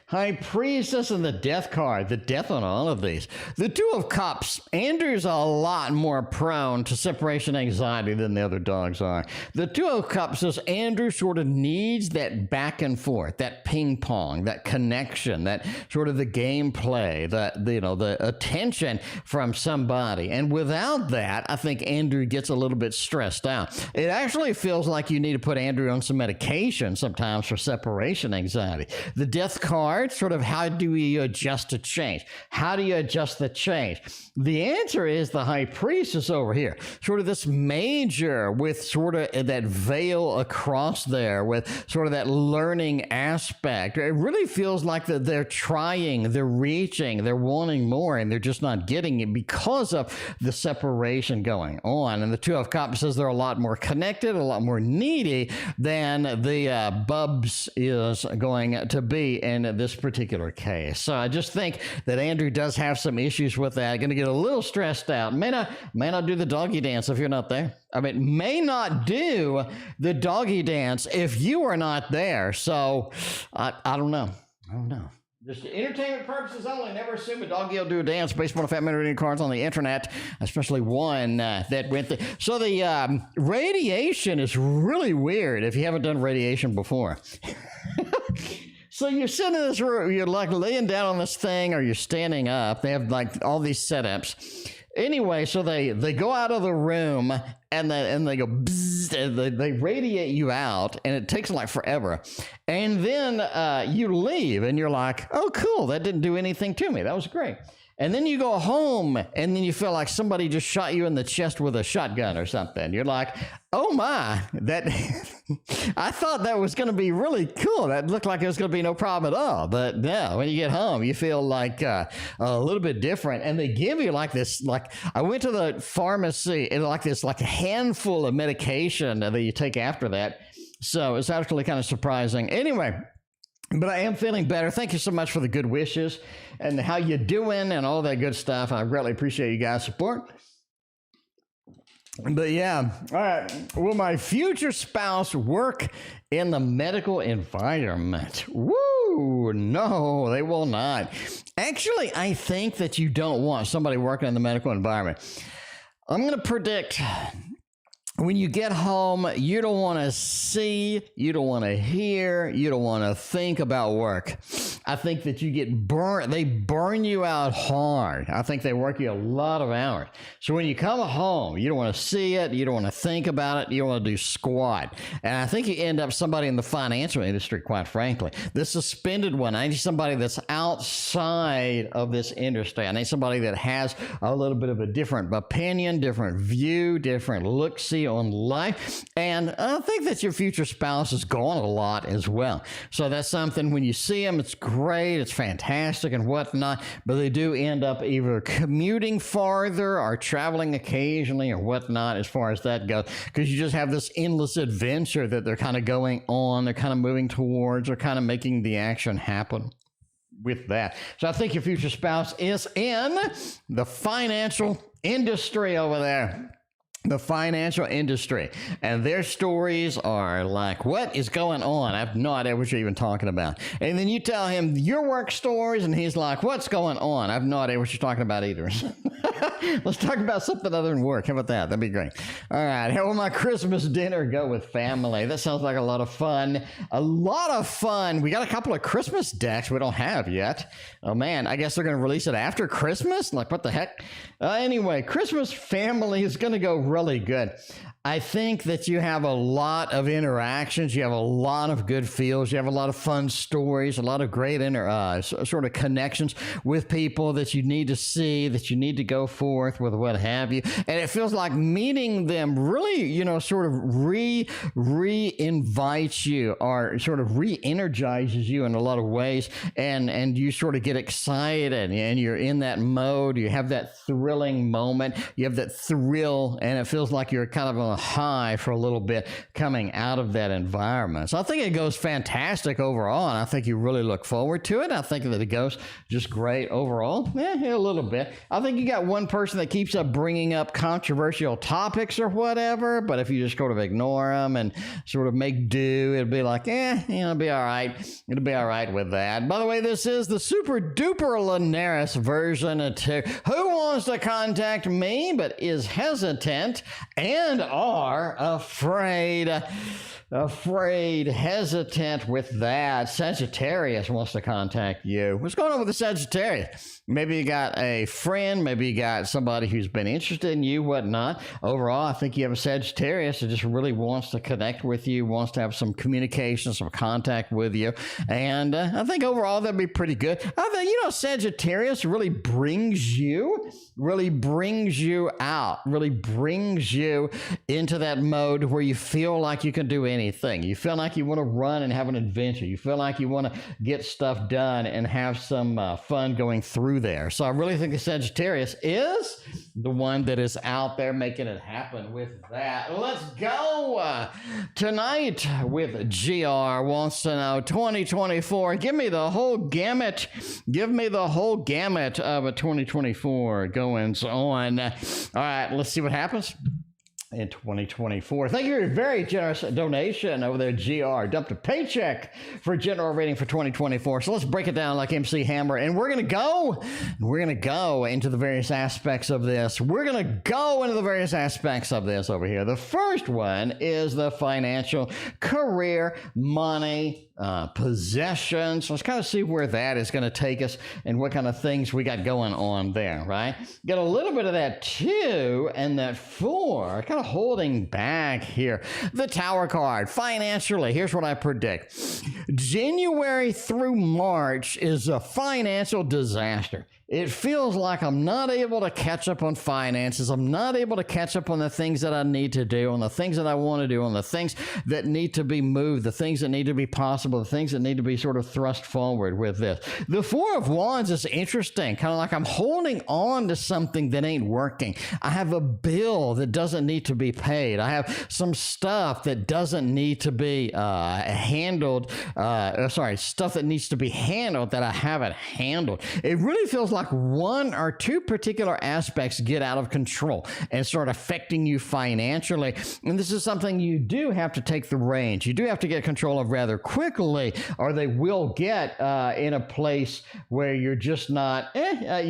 High Priestess and the Death card. The death on all of these. The 2 of Cups. Andrew's a lot more prone to separation anxiety than the other dogs are. The 2 of Cups says Andrew sort of needs that back and forth, that ping pong, that connection, that sort of the gameplay, the attention from somebody. And without that, I think Andrew gets a little bit stressed out. It actually feels like you need to put Andrew on some medication sometimes for separation anxiety. The Death card, sort of how do you adjust to change? How do you adjust the change? The answer is the High Priestess over here. Sort of this major with sort of that veil across there with sort of that learning aspect. It really feels like that they're trying, they're reaching, they're wanting more, and they're just not getting it because of the separation going on. And the 2 of Cups says they're a lot more connected, a lot more needy than the Bubs is going to be. And in this particular case. So I just think that Andrew does have some issues with that. Going to get a little stressed out. May not do the doggy dance if you're not there. I mean, may not do the doggy dance if you are not there. So I don't know. I don't know. Just entertainment purposes only. Never assume a doggy will do a dance based on a fat man reading cards on the internet, especially one that went there. So the radiation is really weird if you haven't done radiation before. So you're sitting in this room, you're like laying down on this thing or you're standing up. They have like all these setups. Anyway, so they go out of the room and they go bzzz, and they radiate you out, and it takes like forever. And then you leave and you're like, oh, cool, that didn't do anything to me. That was great. And then you go home and then you feel like somebody just shot you in the chest with a shotgun or something. You're like, oh my, that I thought that was going to be really cool. That looked like it was going to be no problem at all. But no, when you get home, you feel like a little bit different. And they give you like this, like I went to the pharmacy and like this, like a handful of medication that you take after that. So it's actually kind of surprising. Anyway. But I am feeling better. Thank you so much for the good wishes and how you doing and all that good stuff. I greatly appreciate you guys' support. But yeah, all right. Will my future spouse work in the medical environment? Woo! No, they will not. Actually, I think that you don't want somebody working in the medical environment. I'm going to predict when you get home, you don't want to see, you don't want to hear, you don't want to think about work. I think that you get burnt. They burn you out hard. I think they work you a lot of hours. So when you come home, you don't want to see it, you don't want to think about it, you don't want to do squat. And I think you end up somebody in the financial industry, quite frankly. The suspended one, I need somebody that's outside of this industry. I need somebody that has a little bit of a different opinion, different view, different look-see on life. And I think that your future spouse is gone a lot as well. So that's something when you see them, it's great, it's fantastic and whatnot, but they do end up either commuting farther or traveling occasionally or whatnot as far as that goes, because you just have this endless adventure that they're kind of going on, they're kind of moving towards, or kind of making the action happen with that. So I think your future spouse is in the financial industry over there. The financial industry, and their stories are like, what is going on? I have no idea what you're even talking about. And then you tell him your work stories, and he's like, what's going on? I have no idea what you're talking about either. Let's talk about something other than work. How about that? That'd be great. All right. How will my Christmas dinner go with family? That sounds like a lot of fun. A lot of fun. We got a couple of Christmas decks we don't have yet. Oh, man. I guess they're going to release it after Christmas? Like, what the heck? Anyway, Christmas family is going to go really good. I think that you have a lot of interactions. You have a lot of good feels. You have a lot of fun stories, a lot of great sort of connections with people that you need to see, that you need to go forth with, what have you. And it feels like meeting them really, you know, sort of re-invites you or sort of re-energizes you in a lot of ways. And you sort of get excited and you're in that mode. You have that thrilling moment. You have that thrill, and it feels like you're kind of on a high for a little bit coming out of that environment. So I think it goes fantastic overall, and I think you really look forward to it. I think that it goes just great overall. Yeah, a little bit. I think you got one person that keeps up bringing up controversial topics or whatever, but if you just sort of ignore them and sort of make do, it'll be like, it'll be all right. It'll be all right with that. By the way, this is the super duper Linares version of Who Wants to Contact Me but is hesitant and are hesitant with that. Sagittarius wants to contact you. What's going on with the Sagittarius? Maybe you got a friend, maybe you got somebody who's been interested in you, whatnot. Overall, I think you have a Sagittarius that just really wants to connect with you, wants to have some communication, some contact with you. And I think overall that'd be pretty good. I think, Sagittarius really brings you really brings you out, really brings you into that mode where you feel like you can do anything. You feel like you want to run and have an adventure. You feel like you want to get stuff done and have some fun going through there. So I really think the Sagittarius is the one that is out there making it happen with that. Let's go tonight with GR wants to know 2024. Give me the whole gamut. Give me the whole gamut of a 2024 goings on. All right, let's see what happens in 2024. Thank you for your very generous donation over there, GR. Dumped a paycheck for a general reading for 2024. So let's break it down like MC Hammer. And we're going to go into the various aspects of this. We're going to go into the various aspects of this over here. The first one is the financial, career, money, possessions. Let's kind of see where that is going to take us and what kind of things we got going on there, right? Got a little bit of that 2 and that 4, kind of holding back here. The Tower card, financially, here's what I predict. January through March is a financial disaster. It feels like I'm not able to catch up on finances. I'm not able to catch up on the things that I need to do, on the things that I want to do, on the things that need to be moved, the things that need to be possible, the things that need to be sort of thrust forward with this. The 4 of Wands is interesting, kind of like I'm holding on to something that ain't working. I have a bill that doesn't need to be paid. I have some stuff that doesn't need to be handled. Stuff that needs to be handled that I haven't handled. It really feels like 1 or 2 particular aspects get out of control and start affecting you financially. And this is something you do have to take the reins. You do have to get control of rather quickly, or they will get in a place where you're just not happy,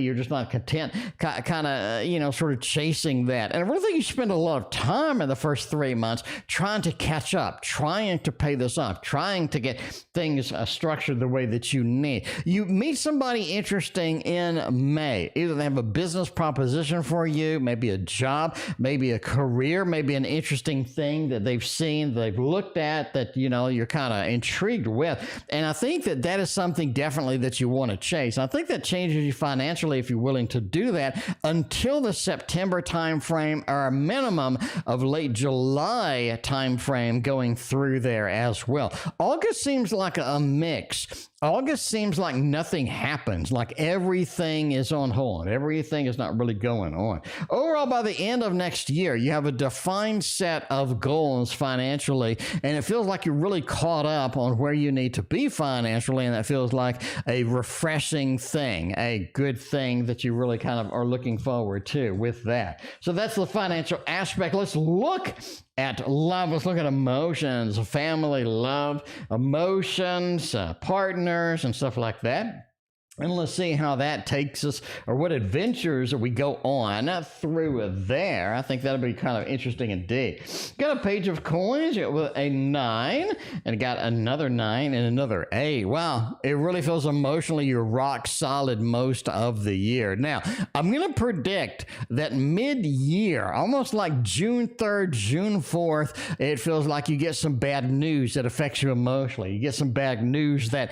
you're just not content, kind of, sort of chasing that. And I really think you spend a lot of time in the first 3 months trying to catch up, trying to pay this off, trying to get things structured the way that you need. You meet somebody interesting in May. Either they have a business proposition for you, maybe a job, maybe a career, maybe an interesting thing that they've seen, they've looked at, that you're kind of intrigued with. And I think that is something definitely that you want to chase. I think that changes you financially if you're willing to do that until the September timeframe, or a minimum of late July timeframe going through there as well. August seems like a mix. August seems like nothing happens, like everything is on hold. Everything is not really going on. Overall, by the end of next year, you have a defined set of goals financially, and it feels like you're really caught up on where you need to be financially, and that feels like a refreshing thing, a good thing that you really kind of are looking forward to with that. So that's the financial aspect. Let's look at love. Let's look at emotions, family, love, emotions, partners, and stuff like that. And let's see how that takes us, or what adventures we go on through there. I think that'll be kind of interesting indeed. Got a page of coins with a 9, and got another 9 and another 8. Wow, it really feels emotionally you're rock solid most of the year. Now, I'm going to predict that mid-year, almost like June 3rd, June 4th, it feels like you get some bad news that affects you emotionally. You get some bad news that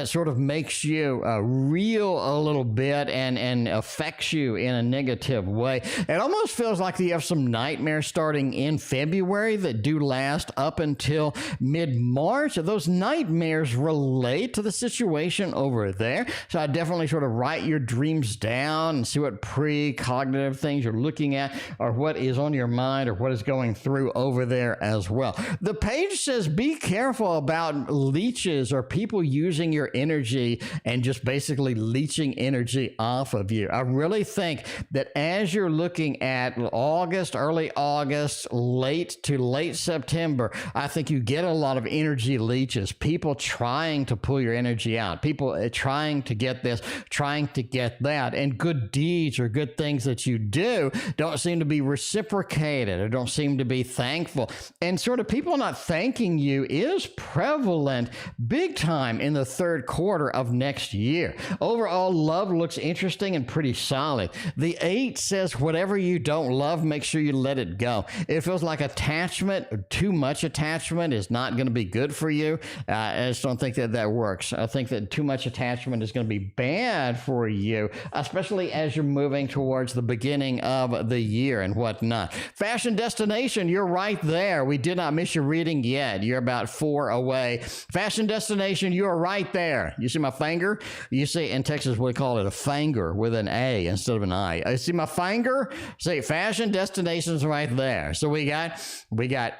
sort of makes you reel a little bit and affects you in a negative way. It almost feels like you have some nightmares starting in February that do last up until mid-March. Those nightmares relate to the situation over there. So I definitely sort of write your dreams down and see what precognitive things you're looking at, or what is on your mind, or what is going through over there as well. The page says be careful about leeches, or people using your energy and just basically leeching energy off of you. I really think that as you're looking at August, early August, late to late September, I think you get a lot of energy leeches, people trying to pull your energy out, people trying to get this, trying to get that, and good deeds or good things that you do don't seem to be reciprocated, or don't seem to be thankful. And sort of people not thanking you is prevalent big time in the third quarter of next year. Overall, love looks interesting and pretty solid. The 8 says whatever you don't love, make sure you let it go. It feels like attachment, too much attachment is not going to be good for you. I just don't think that that works. I think that too much attachment is going to be bad for you, especially as you're moving towards the beginning of the year and whatnot. Fashion destination, you're right there. We did not miss your reading yet. You're about 4 away. Fashion destination, you're right there. You see my finger? You see, in Texas, we call it a finger with an A instead of an I. You see my finger? See, fashion destinations right there. So we got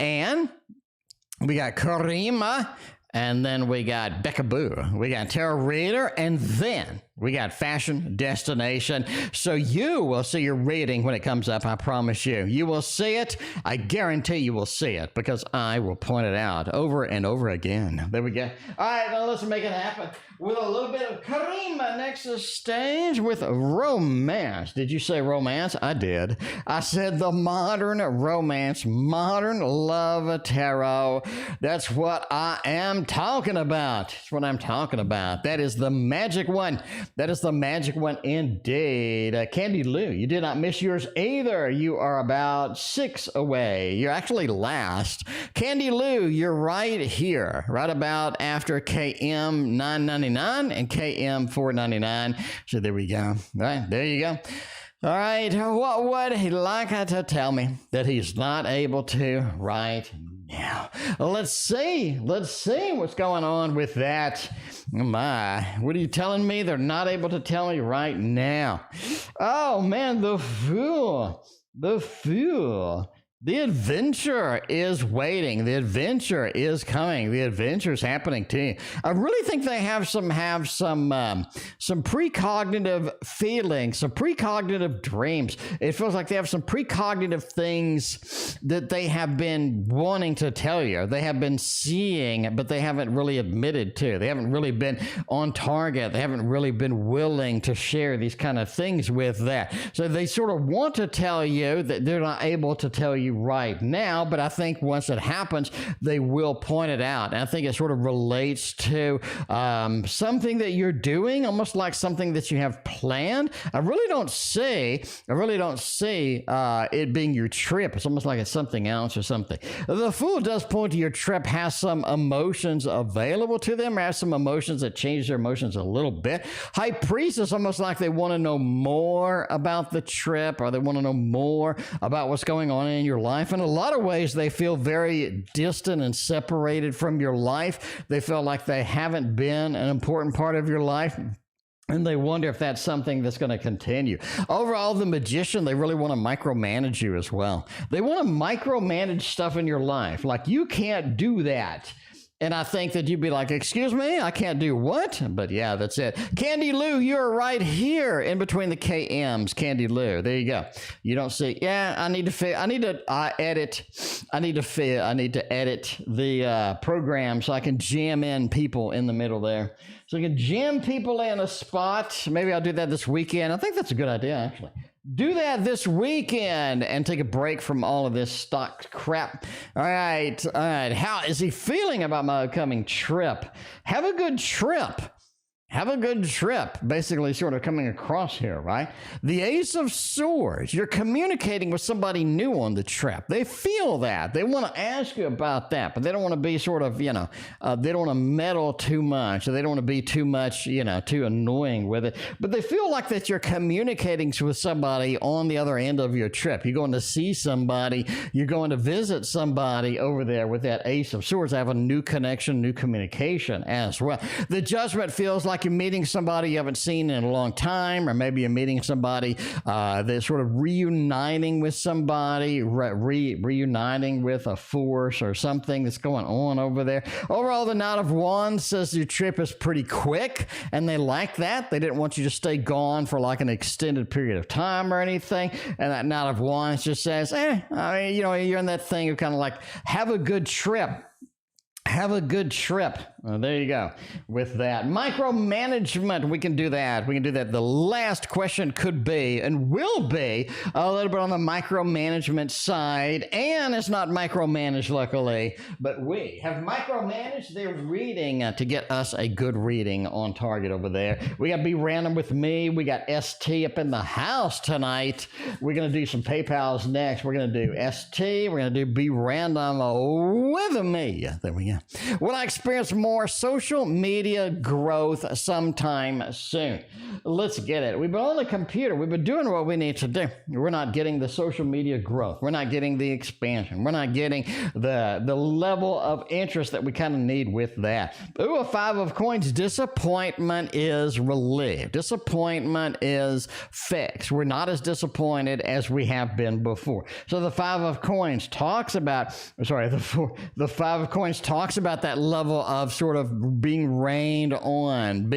Anne, we got Karima, and then we got BecaBoo. We got tarot reader, and then we got fashion destination. So you will see your reading when it comes up. I promise you. You will see it. I guarantee you will see it because I will point it out over and over again. There we go. All right, now let's make it happen with a little bit of Karima next to stage with romance. Did you say romance? I did. I said the modern romance, modern love tarot. That's what I am talking about. That's what I'm talking about. That is the magic one. That is the magic one indeed. Candy Lou, you did not miss yours either. You are about 6 away. You're actually last. Candy Lou, you're right here, right about after KM 999 and KM 499. So there we go. All right, there you go. All right, what would he like to tell me that he's not able to right now? Let's see what's going on with that. Oh my, what are you telling me they're not able to tell me right now? Oh man, the Fool. The adventure is waiting. The adventure is coming. The adventure is happening to you. I really think they have some precognitive feelings, some precognitive dreams. It feels like they have some precognitive things that they have been wanting to tell you. They have been seeing, but they haven't really admitted to. They haven't really been on target. They haven't really been willing to share these kind of things with that. So they sort of want to tell you that they're not able to tell you right now, but I think once it happens, they will point it out. And I think it sort of relates to something that you're doing, almost like something that you have planned. I really don't see it being your trip. It's almost like it's something else or something. The Fool does point to your trip, has some emotions available to them, or has some emotions that change their emotions a little bit. High Priest is almost like they want to know more about the trip, or they want to know more about what's going on in your life. In a lot of ways, they feel very distant and separated from your life. They feel like they haven't been an important part of your life. And they wonder if that's something that's going to continue. Overall, the Magician, they really want to micromanage you as well. They want to micromanage stuff in your life. Like, you can't do that. And I think that you'd be like, excuse me, I can't do what? But yeah, that's it. Candy Lou, you're right here in between the KMs. Candy Lou, there you go. You don't see, yeah, I need to edit the program so I can jam in people in the middle there. So I can jam people in a spot. Maybe I'll do that this weekend. I think that's a good idea, actually. Do that this weekend and take a break from all of this stock crap. All right. How is he feeling about my upcoming trip? Have a good trip. Have a good trip, basically sort of coming across here, right? The Ace of Swords, you're communicating with somebody new on the trip. They feel that. They want to ask you about that, but they don't want to be sort of, they don't want to meddle too much. Or they don't want to be too much, too annoying with it. But they feel like that you're communicating with somebody on the other end of your trip. You're going to see somebody. You're going to visit somebody over there with that Ace of Swords. I have a new connection, new communication as well. The Judgment feels like you're meeting somebody you haven't seen in a long time, or maybe you're meeting somebody that's sort of reuniting with somebody, reuniting with a force or something that's going on over there. Overall, the Knight of Wands says your trip is pretty quick, and they like that. They didn't want you to stay gone for like an extended period of time or anything. And that Knight of Wands just says, you're in that thing of kind of like, have a good trip. have a good trip. There you go. With that micromanagement, we can do that. We can do that. The last question could be and will be a little bit on the micromanagement side, and it's not micromanaged, luckily, but we have micromanaged their reading to get us a good reading on target over there. We got BeRandomWithMe. We got ST up in the house tonight. We're going to do some PayPals next. We're going to do ST. We're going to do BeRandomWithMe. There we go. Will I experience more social media growth sometime soon? Let's get it. We've been on the computer. We've been doing what we need to do. We're not getting the social media growth. We're not getting the expansion. We're not getting the level of interest that we kind of need with that. Ooh, a 5 of coins. Disappointment is relieved. Disappointment is fixed. We're not as disappointed as we have been before. So the 5 of coins talks about, the 5 of coins talks about that level of sort of being rained on,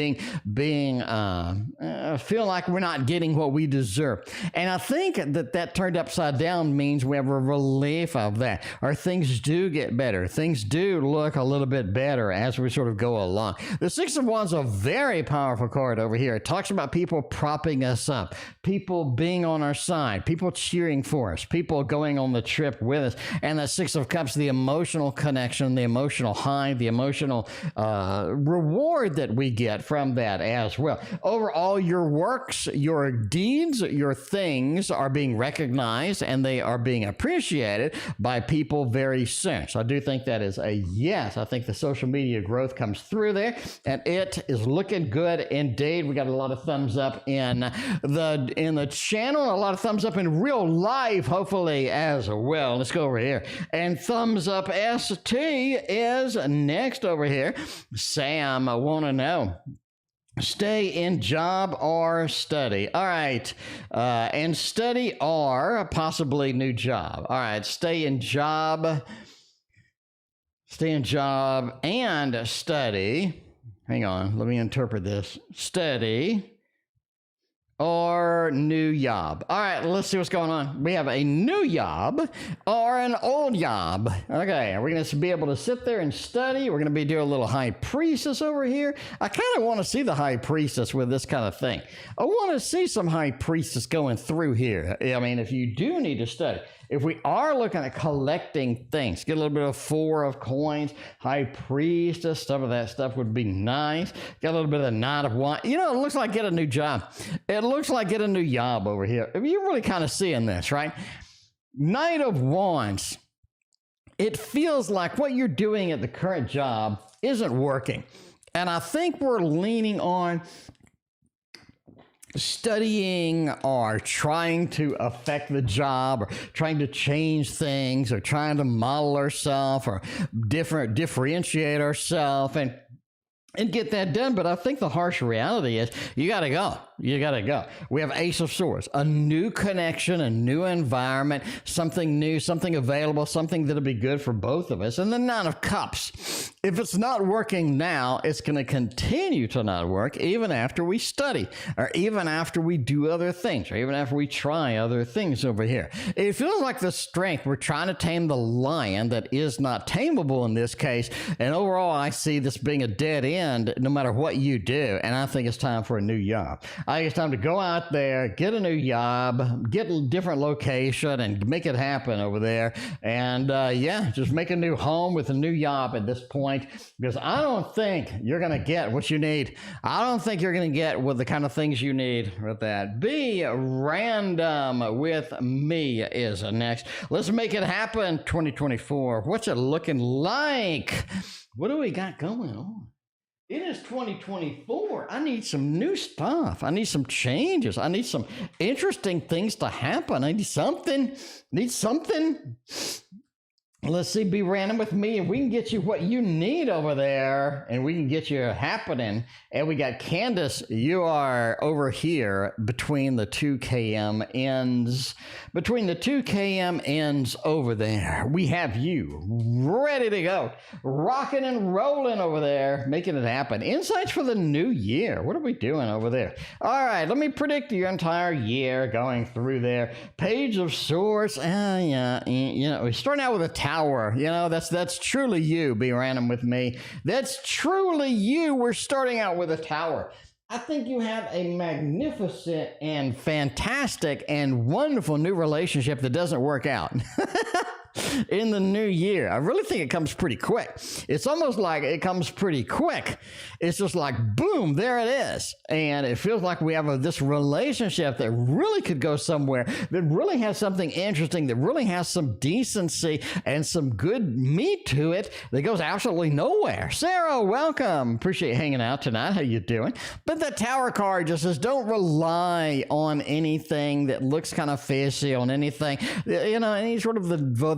feel like we're not getting what we deserve. And I think that turned upside down means we have a relief of that, or things do get better. Things do look a little bit better as we sort of go along. The 6 of Wands is a very powerful card over here. It talks about people propping us up, people being on our side, people cheering for us, people going on the trip with us. And the 6 of Cups, the emotional connection, the emotional high, the emotional reward that we get from that as well. Overall, your works, your deeds, your things are being recognized and they are being appreciated by people very soon. So I do think that is a yes. I think the social media growth comes through there and it is looking good indeed. We got a lot of thumbs up in the channel, a lot of thumbs up in real life, hopefully as well. Let's go over here. And thumbs up ST is next over here. Sam, I want to know. Stay in job or study. All right. And study or possibly new job. All right. Stay in job and study. Hang on. Let me interpret this. Study or new job. All right, let's see what's going on. We have a new job or an old job. Okay, we're going to be able to sit there and study. We're going to be doing a little high priestess over here. I kind of want to see the high priestess with this kind of thing. I want to see some high priestess going through here. I mean, if you do need to study, if we are looking at collecting things, get a little bit of 4 of coins, high priestess, some of that stuff would be nice. Got a little bit of the 9 of wands. You know, it looks like get a new job. It looks like get a new job over here. I mean, you're really kind of seeing this, right? Knight of Wands. It feels like what you're doing at the current job isn't working. And I think we're leaning on studying or trying to affect the job or trying to change things or trying to model ourselves or differentiate ourselves and get that done. But I think the harsh reality is you got to go. You got to go. We have Ace of Swords, a new connection, a new environment, something new, something available, something that'll be good for both of us. And the 9 of Cups. If it's not working now, it's going to continue to not work even after we study or even after we do other things or even after we try other things over here. It feels like the strength. We're trying to tame the lion that is not tameable in this case. And overall, I see this being a dead end no matter what you do. And I think it's time for a new job. I think it's time to go out there, get a new job, get a different location, and make it happen over there. And yeah, just make a new home with a new job at this point, because I don't think you're going to get what you need. I don't think you're going to get what the kind of things you need with that. BeRandomWithMe is next. Let's make it happen 2024. What's it looking like? What do we got going on? It is 2024. I need some new stuff. I need some changes. I need some interesting things to happen. I need something. Let's see, BeRandomWithMe, and we can get you what you need over there, and we can get you happening. And we got Candace, you are over here between the 2 km ends. Between the 2 km ends over there, we have you ready to go. Rocking and rolling over there, making it happen. Insights for the new year. What are we doing over there? All right, let me predict your entire year going through there. Page of Swords. Yeah, you know, we're starting out with a Tower tower. You know, that's truly you, Be Random with Me. That's truly you. We're starting out with a tower. I think you have a magnificent and fantastic and wonderful new relationship that doesn't work out. In the new year. I really think it comes pretty quick. It's almost like it comes pretty quick. It's just like, boom, there it is. And it feels like we have this relationship that really could go somewhere, that really has something interesting, that really has some decency and some good meat to it that goes absolutely nowhere. Sarah, welcome. Appreciate you hanging out tonight. How you doing? But the Tower card just says, don't rely on anything that looks kind of fishy, on anything, you know, any sort of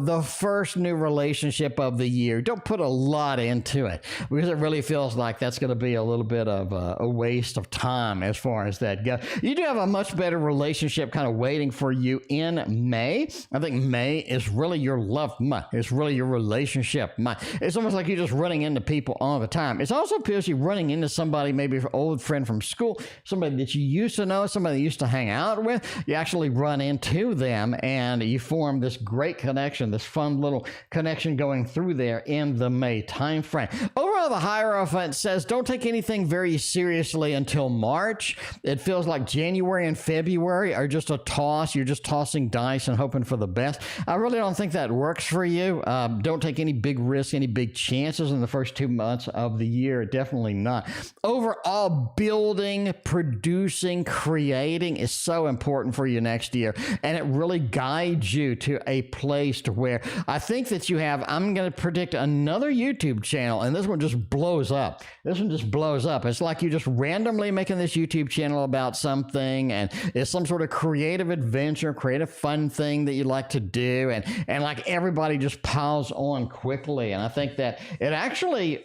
the first new relationship of the year. Don't put a lot into it, because it really feels like that's going to be a little bit of a waste of time as far as that goes. You do have a much better relationship kind of waiting for you in May. I think May is really your love month. It's really your relationship month. It's almost like you're just running into people all the time. It also appears you're running into somebody, maybe an old friend from school, somebody that you used to know, somebody you used to hang out with. You actually run into them and you form this great connection, this fun little connection going through there in the May time frame. Overall, the Hierophant says don't take anything very seriously until March. It feels like January and February are just a toss. You're just tossing dice and hoping for the best. I really don't think that works for you. Don't take any big risks, any big chances in the first 2 months of the year. Definitely not. Overall, building, producing, creating is so important for you next year, and it really guides you to a place to where I think that you have, I'm going to predict another YouTube channel, and this one just blows up. This one just blows up. It's like you just randomly making this YouTube channel about something, and it's some sort of creative adventure, creative fun thing that you like to do, and like everybody just piles on quickly. And I think that it actually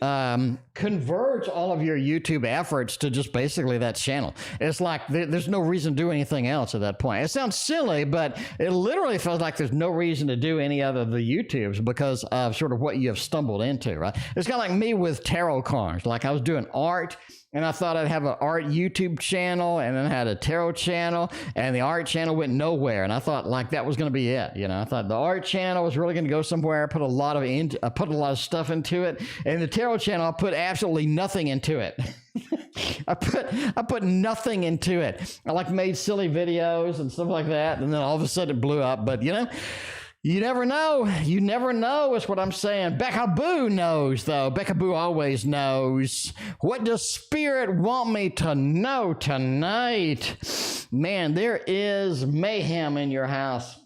converts all of your YouTube efforts to just basically that channel. It's like there's no reason to do anything else at that point. It sounds silly, but it literally feels like there's no reason to do any other of the YouTubes because of sort of what you have stumbled into, right? It's kind of like me with tarot cards. Like I was doing art, and I thought I'd have an art YouTube channel, and then I had a tarot channel, and the art channel went nowhere. And I thought like that was going to be it. You know, I thought the art channel was really going to go somewhere. I put a lot of stuff into it, and the tarot channel, I put absolutely nothing into it. I put nothing into it. I like made silly videos and stuff like that, and then all of a sudden it blew up. But you know, you never know. You never know is what I'm saying. BecaBoo knows, though. BecaBoo always knows. What does Spirit want me to know tonight? Man, there is mayhem in your house.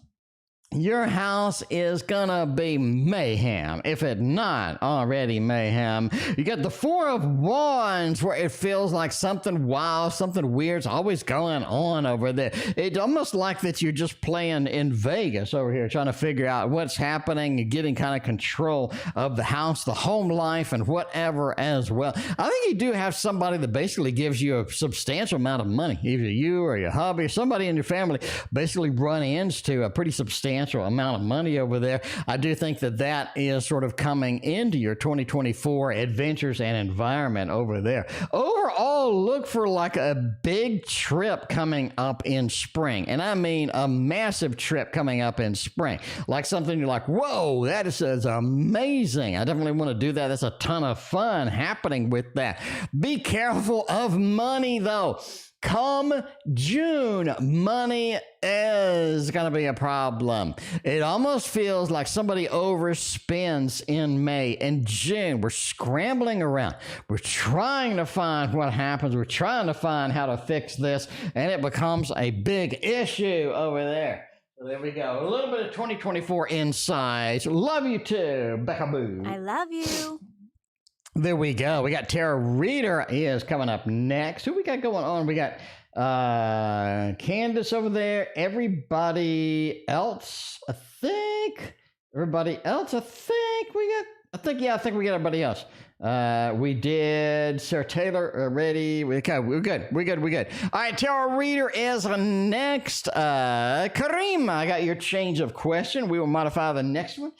Your house is gonna be mayhem, if it not already mayhem. You got the Four of Wands, where it feels like something wild, something weird's always going on over there. It's almost like that you're just playing in Vegas over here, trying to figure out what's happening and getting kind of control of the house, the home life, and whatever as well. I think you do have somebody that basically gives you a substantial amount of money. Either you or your hubby, somebody in your family basically run into a pretty substantial amount of money over there. I do think that that is sort of coming into your 2024 adventures and environment over there. Overall, look for like a big trip coming up in spring. And I mean a massive trip coming up in spring. Like something you're like, whoa, that is amazing. I definitely want to do that. That's a ton of fun happening with that. Be careful of money, though. Come June, money is going to be a problem. It almost feels like somebody overspends in May and June. We're scrambling around. We're trying to find what happens. We're trying to find how to fix this, and it becomes a big issue over there. So there we go. A little bit of 2024 insights. Love you too, BecaBoo. I love you. There we go. We got Tarot Reader is coming up next. Who we got going on? We got Candace over there. Everybody else, I think. Everybody else, I think we got. I think we got everybody else. We did Sarah Taylor already. Okay, we're good. All right, Tarot Reader is next. Karima, I got your change of question. We will modify the next one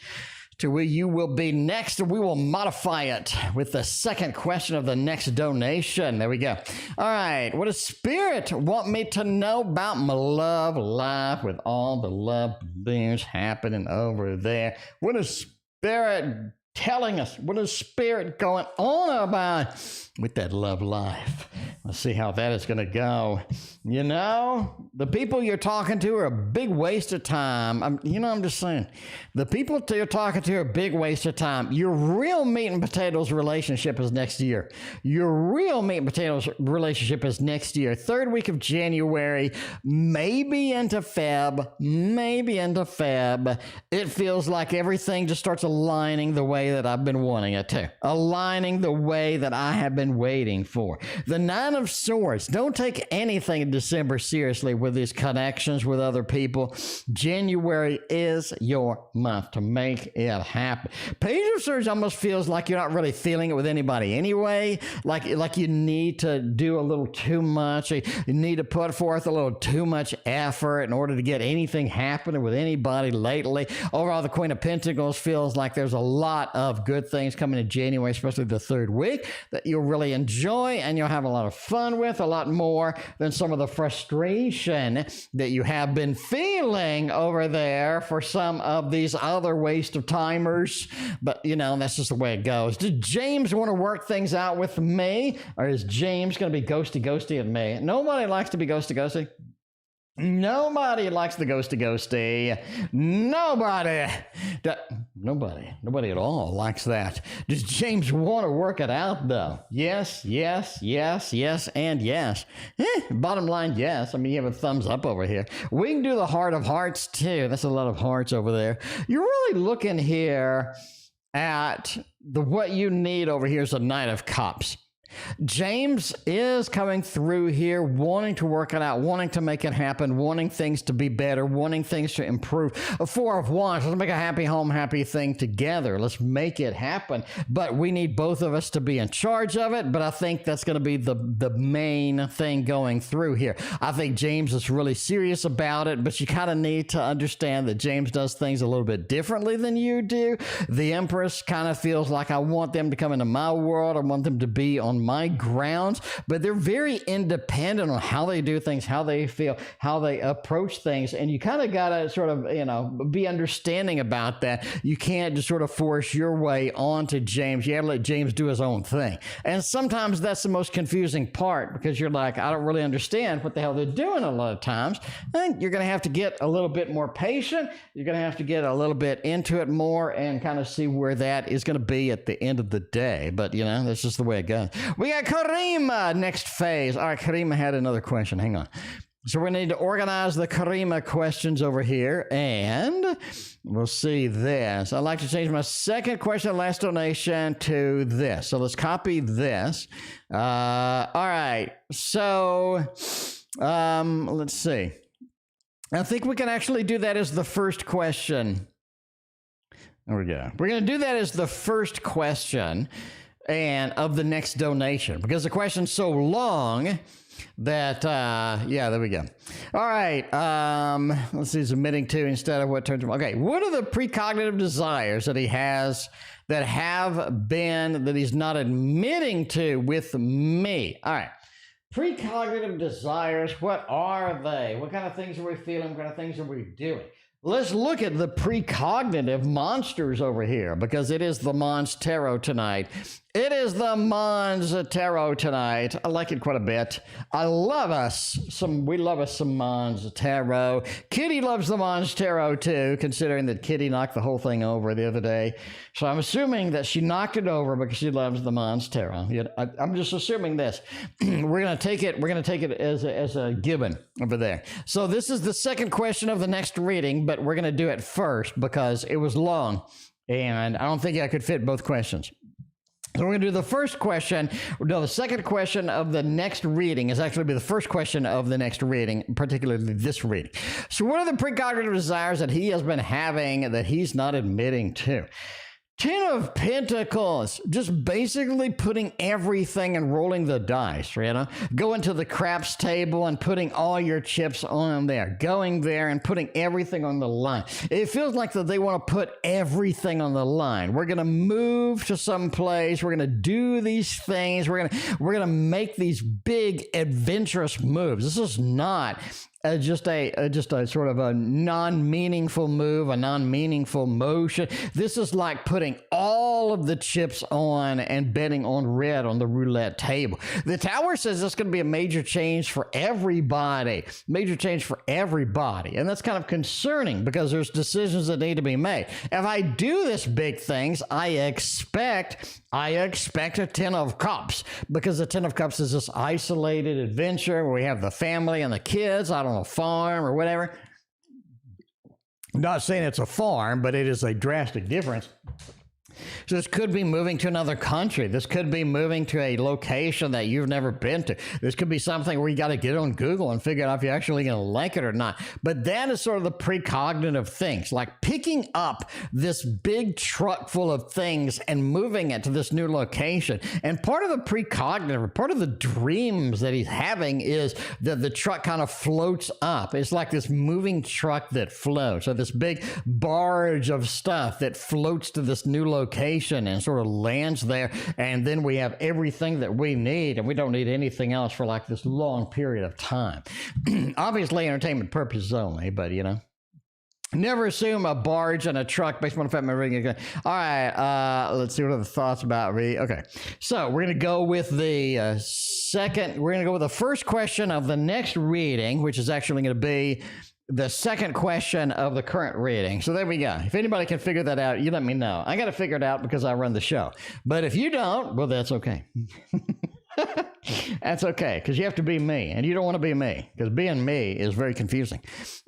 to where you will be next, and we will modify it with the second question of the next donation. There we go. All right, what does Spirit want me to know about my love life with all the love things happening over there? What does Spirit telling us? What is Spirit going on about with that love life? Let's see how that is going to go. You know, the people you're talking to are a big waste of time. I'm just saying. The people you're talking to are a big waste of time. Your real meat and potatoes relationship is next year. Your real meat and potatoes relationship is next year. Third week of January, maybe into Feb. It feels like everything just starts aligning the way that I've been wanting it to. Aligning the way that I have been waiting for. The Nine of Swords. Don't take anything in December seriously with these connections with other people. January is your month to make it happen. Page of Swords almost feels like you're not really feeling it with anybody anyway. Like you need to do a little too much. You need to put forth a little too much effort in order to get anything happening with anybody lately. Overall, the Queen of Pentacles feels like there's a lot of good things coming in January, especially the third week, that you'll really enjoy and you'll have a lot of fun with, a lot more than some of the frustration that you have been feeling over there for some of these other waste of timers. But, that's just the way it goes. Did James want to work things out with me? Or is James going to be ghosty at me? Nobody likes to be ghosty. Nobody likes the ghosty. Nobody at all likes that. Does James want to work it out, though? Yes, and yes. Bottom line, yes. You have a thumbs up over here. We can do the Heart of Hearts, too. That's a lot of hearts over there. You're really looking here at what you need over here is a Knight of Cups. James is coming through here, wanting to work it out, wanting to make it happen, wanting things to be better, wanting things to improve. A Four of Wands. Let's make a happy home, happy thing together. Let's make it happen. But we need both of us to be in charge of it. But I think that's going to be the main thing going through here. I think James is really serious about it, but you kind of need to understand that James does things a little bit differently than you do. The Empress kind of feels like I want them to come into my world. I want them to be on my grounds, but they're very independent on how they do things, how they feel, how they approach things. And you kind of got to sort of, be understanding about that. You can't just sort of force your way onto James. You have to let James do his own thing. And sometimes that's the most confusing part because you're like, I don't really understand what the hell they're doing a lot of times. And you're going to have to get a little bit more patient. You're going to have to get a little bit into it more and kind of see where that is going to be at the end of the day. But, that's just the way it goes. We got Karima next phase. All right, Karima had another question. Hang on. So we need to organize the Karima questions over here, and we'll see this. I'd like to change my second question, last donation, to this. So let's copy this. All right. So let's see. I think we can actually do that as the first question. There we go. We're going to do that as the first question and of the next donation, because the question's so long that, there we go. All right, let's see, submitting to instead of what turns him. Okay, what are the precognitive desires that he has that that he's not admitting to with me? All right, precognitive desires, what are they? What kind of things are we feeling? What kind of things are we doing? Let's look at the precognitive monsters over here, because it is the Mons Tarot tonight. It is the Mons Tarot tonight. I like it quite a bit. We love us some Mons Tarot. Kitty loves the Mons Tarot too, considering that Kitty knocked the whole thing over the other day. So I'm assuming that she knocked it over because she loves the Mons Tarot. I'm just assuming this. We're gonna take it as a given over there. So this is the second question of the next reading, but we're gonna do it first because it was long, and I don't think I could fit both questions. So we're going to do the first question. No, the second question of the next reading is actually be the first question of the next reading, particularly this reading. So what are the precognitive desires that he has been having that he's not admitting to? Ten of Pentacles, just basically putting everything and rolling the dice, going to the craps table and putting all your chips on there, going there and putting everything on the line. It feels like that they want to put everything on the line. We're going to move to some place. We're going to do these things. We're going to make these big adventurous moves. This is not just a sort of a non-meaningful move, a non-meaningful motion. This is like putting all of the chips on and betting on red on the roulette table. The Tower says this is going to be a major change for everybody, and that's kind of concerning because there's decisions that need to be made. If I do this big things, I expect a 10 of Cups, because the 10 of Cups is this isolated adventure where we have the family and the kids out on a farm or whatever. Not saying it's a farm, but it is a drastic difference. So this could be moving to another country. This could be moving to a location that you've never been to. This could be something where you got to get on Google and figure out if you're actually going to like it or not. But that is sort of the precognitive things, like picking up this big truck full of things and moving it to this new location. And part of the precognitive, part of the dreams that he's having is that the truck kind of floats up. It's like this moving truck that floats. So this big barge of stuff that floats to this new location and sort of lands there, and then we have everything that we need, and we don't need anything else for like this long period of time. Obviously entertainment purposes only, but you know, never assume a barge and a truck based on the fact my ring. All right, let's see what are the thoughts about me. Okay, so we're gonna go with the the first question of the next reading, which is actually going to be the second question of the current reading. So there we go. If anybody can figure that out, you let me know. I got to figure it out because I run the show. But if you don't, well, that's okay. That's okay, because you have to be me, and you don't want to be me, because being me is very confusing.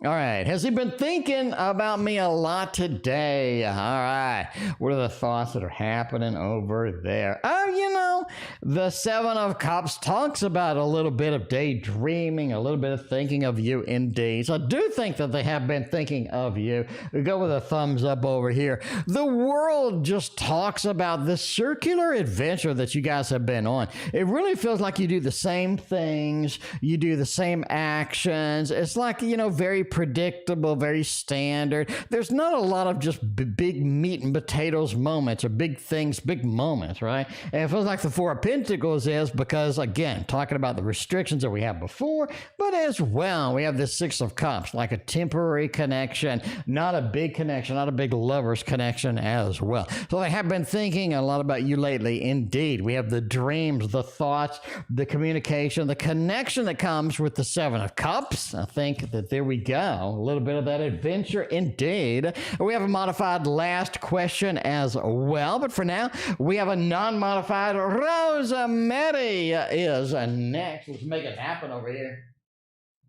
All right. Has he been thinking about me a lot today? All right. What are the thoughts that are happening over there? Oh, you know, the Seven of Cups talks about a little bit of daydreaming, a little bit of thinking of you indeed. So I do think that they have been thinking of you. We go with a thumbs up over here. The world just talks about the circular adventure that you guys have been on. It really feels like you do the same things, you do the same actions. It's like, you know, very predictable, very standard. There's not a lot of just big meat and potatoes moments or big things, big moments, right? And it feels like the Four of Pentacles is because, again, talking about the restrictions that we had before, but as well, we have this Six of Cups, like a temporary connection, not a big connection, not a big lover's connection as well. So they have been thinking a lot about you lately, indeed. We have the dreams, the thoughts, the communication, the connection that comes with the Seven of Cups. I think that there we go. A little bit of that adventure indeed. We have a modified last question as well, but for now, we have a non-modified. Rosemary is next. Let's make it happen over here.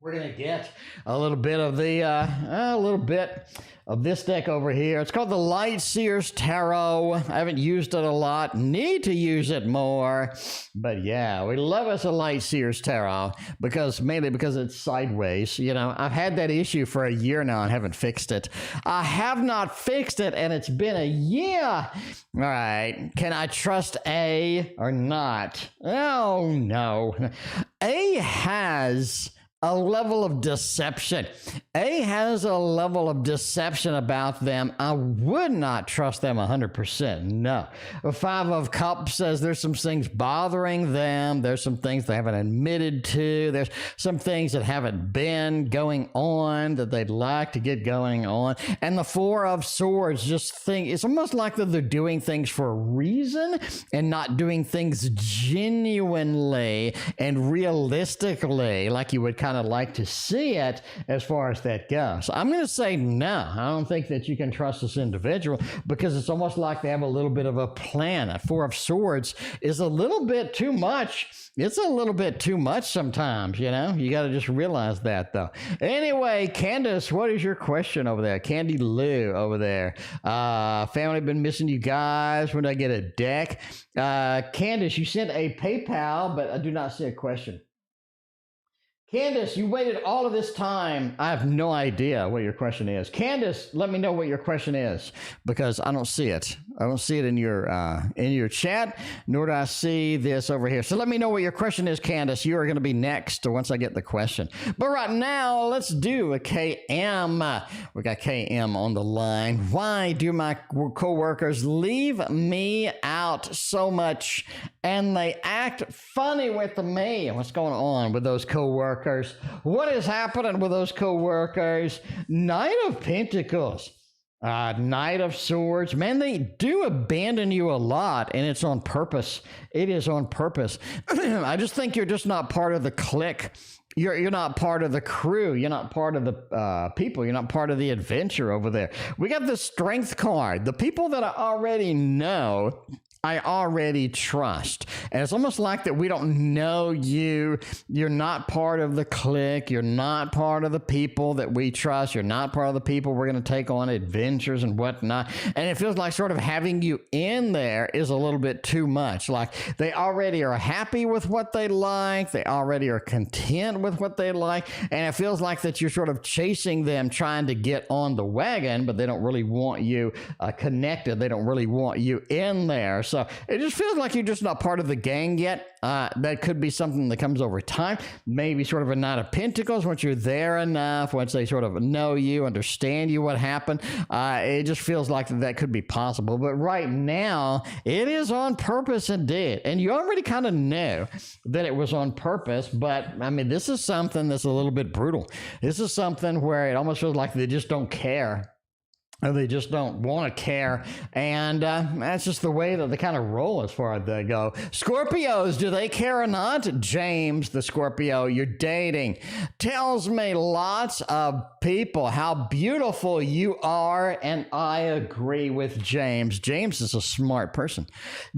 We're going to get a little bit of this deck over here. It's called the Light Seers Tarot. I haven't used it a lot. Need to use it more. But yeah, we love us a Light Seers Tarot mainly because it's sideways. You know, I've had that issue for a year now and haven't fixed it. I have not fixed it, and it's been a year. All right. Can I trust A or not? Oh, no. A has a level of deception. A has a level of deception about them. I would not trust them 100%. No. Five of Cups says there's some things bothering them. There's some things they haven't admitted to. There's some things that haven't been going on that they'd like to get going on. And the Four of Swords it's almost like that they're doing things for a reason and not doing things genuinely and realistically like you would kind of like to see it as far as that goes. So I'm going to say no. I don't think that you can trust this individual because it's almost like they have a little bit of a plan. A Four of Swords is a little bit too much. It's a little bit too much sometimes, you know? You got to just realize that, though. Anyway, Candace, what is your question over there? Candy Lou over there. Family been missing you guys. When did I get a deck? Candace, you sent a PayPal, but I do not see a question. Candace, you waited all of this time. I have no idea what your question is. Candace, let me know what your question is because I don't see it. I don't see it in your chat, nor do I see this over here. So let me know what your question is, Candace. You are going to be next once I get the question. But right now, let's do a KM. We got KM on the line. Why do my coworkers leave me out so much and they act funny with me. What's going on with those coworkers? What is happening with those coworkers? Knight of Pentacles. Knight of Swords. Man, they do abandon you a lot, and it's on purpose. It is on purpose. I just think you're just not part of the clique. You're not part of the crew. You're not part of the people. You're not part of the adventure over there. We got the Strength card. The people that I already know, I already trust. And it's almost like that we don't know you. You're not part of the clique. You're not part of the people that we trust. You're not part of the people we're going to take on adventures and whatnot. And it feels like sort of having you in there is a little bit too much. Like they already are happy with what they like. They already are content with what they like. And it feels like that you're sort of chasing them, trying to get on the wagon, but they don't really want you connected. They don't really want you in there. So it just feels like you're just not part of the gang yet. That could be something that comes over time. Maybe sort of a Knight of Pentacles. Once you're there enough, once they sort of know you, understand you, what happened, it just feels like that could be possible. But right now, it is on purpose indeed. And you already kind of know that it was on purpose. But, I mean, this is something that's a little bit brutal. This is something where it almost feels like they just don't care. They just don't want to care, and that's just the way that they kind of roll as far as they go. Scorpios, do they care or not? James, the Scorpio you're dating, tells me lots of people how beautiful you are, and I agree with James. James is a smart person.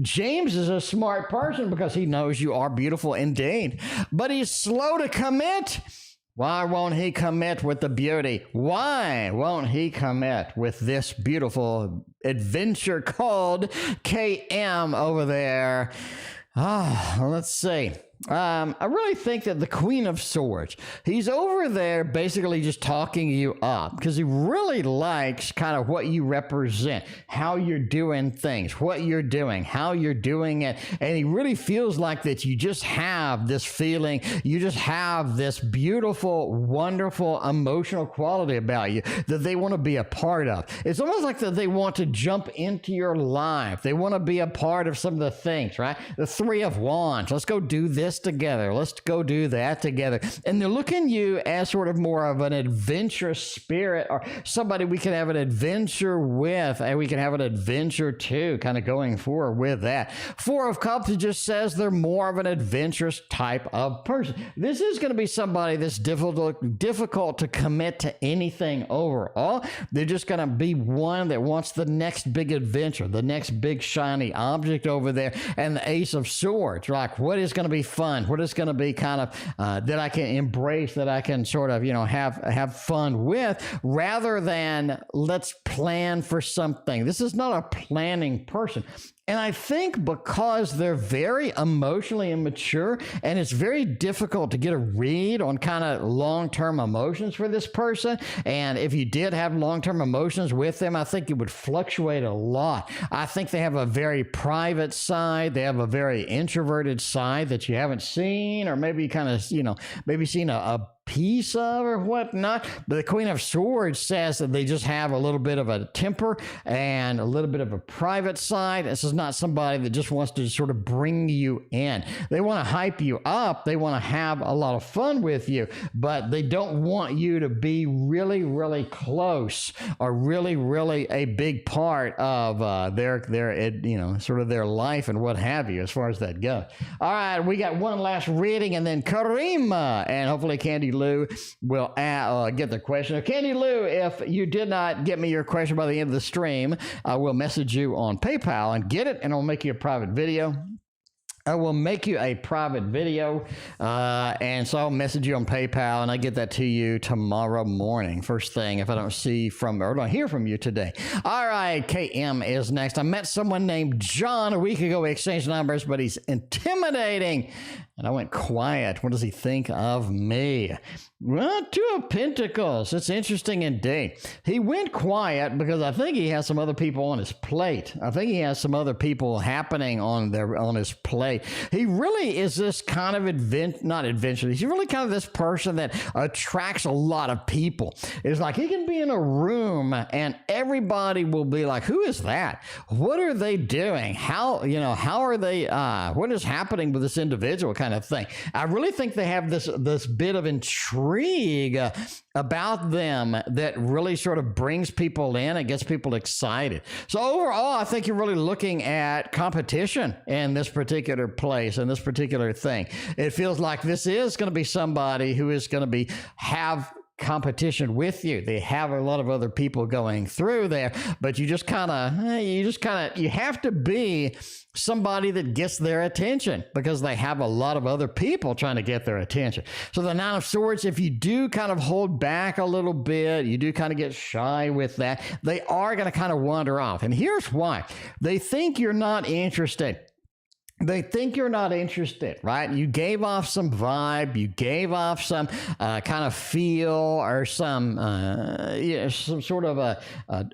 James is a smart person because he knows you are beautiful indeed, but he's slow to commit. Why won't he commit with the beauty? Why won't he commit with this beautiful adventure called KM over there? Let's see. I really think that the Queen of Swords, he's over there basically just talking you up because he really likes kind of what you represent, how you're doing things, what you're doing, how you're doing it. And he really feels like that you just have this feeling, you just have this beautiful, wonderful, emotional quality about you that they want to be a part of. It's almost like that they want to jump into your life. They want to be a part of some of the things, right? The Three of Wands. Let's go do this together. Let's go do that together. And they're looking you as sort of more of an adventurous spirit or somebody we can have an adventure with and we can have an adventure too, kind of going forward with that. Four of Cups, it just says they're more of an adventurous type of person. This is going to be somebody that's difficult to commit to anything overall. They're just going to be one that wants the next big adventure, the next big shiny object over there. And the Ace of Swords, like what is going to be fun? What is going to be kind of that I can embrace, that I can sort of, have fun with, rather than let's plan for something. This is not a planning person. And I think because they're very emotionally immature and it's very difficult to get a read on kind of long-term emotions for this person. And if you did have long-term emotions with them, I think it would fluctuate a lot. I think they have a very private side. They have a very introverted side that you haven't seen, or maybe kind of, maybe seen a piece of or whatnot. But the Queen of Swords says that they just have a little bit of a temper and a little bit of a private side. This is not somebody that just wants to sort of bring you in. They want to hype you up. They want to have a lot of fun with you, but they don't want you to be really, really close or really, really a big part of their sort of their life and what have you, as far as that goes. All right, we got one last reading, and then Karima, and hopefully Candy Lou will get the question. Candy Lou, if you did not get me your question by the end of the stream, I will message you on PayPal and get it, and I'll make you a private video. I will make you a private video, and so I'll message you on PayPal, and I get that to you tomorrow morning, first thing, if I don't see from or don't hear from you today. All right, KM is next. I met someone named John a week ago. We exchanged numbers, but he's intimidating. And I went quiet. What does he think of me? Well, Two of Pentacles. It's interesting indeed. He went quiet because I think he has some other people on his plate. I think he has some other people happening on his plate. He really is this kind of not adventure. He's really kind of this person that attracts a lot of people. It's like he can be in a room and everybody will be like, who is that? What are they doing? How are they, what is happening with this individual kind of thing? I really think they have this bit of intrigue about them that really sort of brings people in and gets people excited. So overall, I think you're really looking at competition in this particular place, in this particular thing. It feels like this is going to be somebody who is going to have competition with you. They have a lot of other people going through there, but you have to be somebody that gets their attention because they have a lot of other people trying to get their attention. So the Nine of Swords, if you do kind of hold back a little bit, you do kind of get shy with that, they are going to kind of wander off. And here's why. They think you're not interested. They think you're not interested, right? You gave off some vibe, you gave off some kind of feel or some sort of a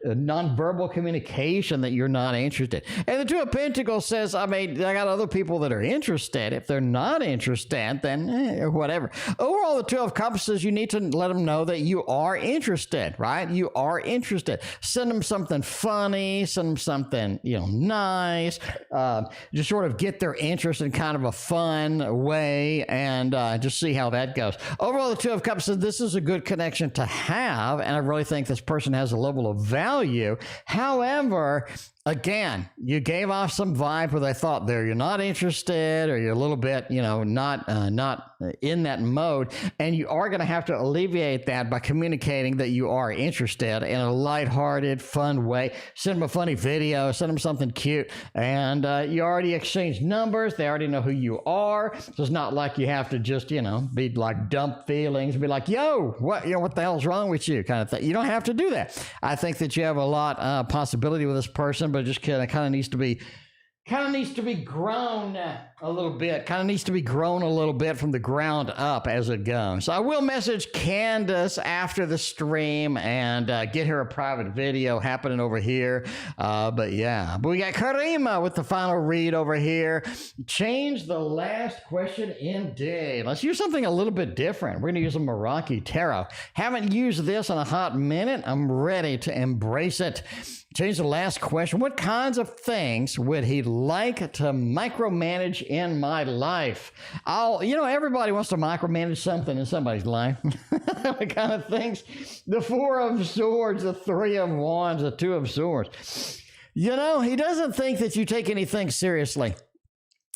nonverbal communication that you're not interested. And the Two of Pentacles says, I got other people that are interested. If they're not interested, then whatever. Overall, the Two of Cups says you need to let them know that you are interested, right? You are interested. Send them something funny, send them something, nice, just sort of get their interest in kind of a fun way and just see how that goes. Overall, the Two of Cups says this is a good connection to have, and I really think this person has a level of value. However, again, you gave off some vibe where they thought you're not interested or you're a little bit, not in that mode. And you are going to have to alleviate that by communicating that you are interested in a lighthearted, fun way. Send them a funny video, send them something cute. And you already exchanged numbers. They already know who you are. So it's not like you have to just, be like dump feelings, be like, yo, what the hell's wrong with you kind of thing. You don't have to do that. I think that you have a lot of possibility with this person, but it just kind of needs to be grown a little bit. Kind of needs to be grown a little bit from the ground up as it goes. So I will message Candace after the stream and get her a private video happening over here. But we got Karima with the final read over here. Change the last question indeed. Let's use something a little bit different. We're going to use a Meraki Tarot. Haven't used this in a hot minute. I'm ready to embrace it. Change the last question. What kinds of things would he like to micromanage in my life? Everybody wants to micromanage something in somebody's life. What kind of things? The Four of Swords, the Three of Wands, the Two of Swords. He doesn't think that you take anything seriously.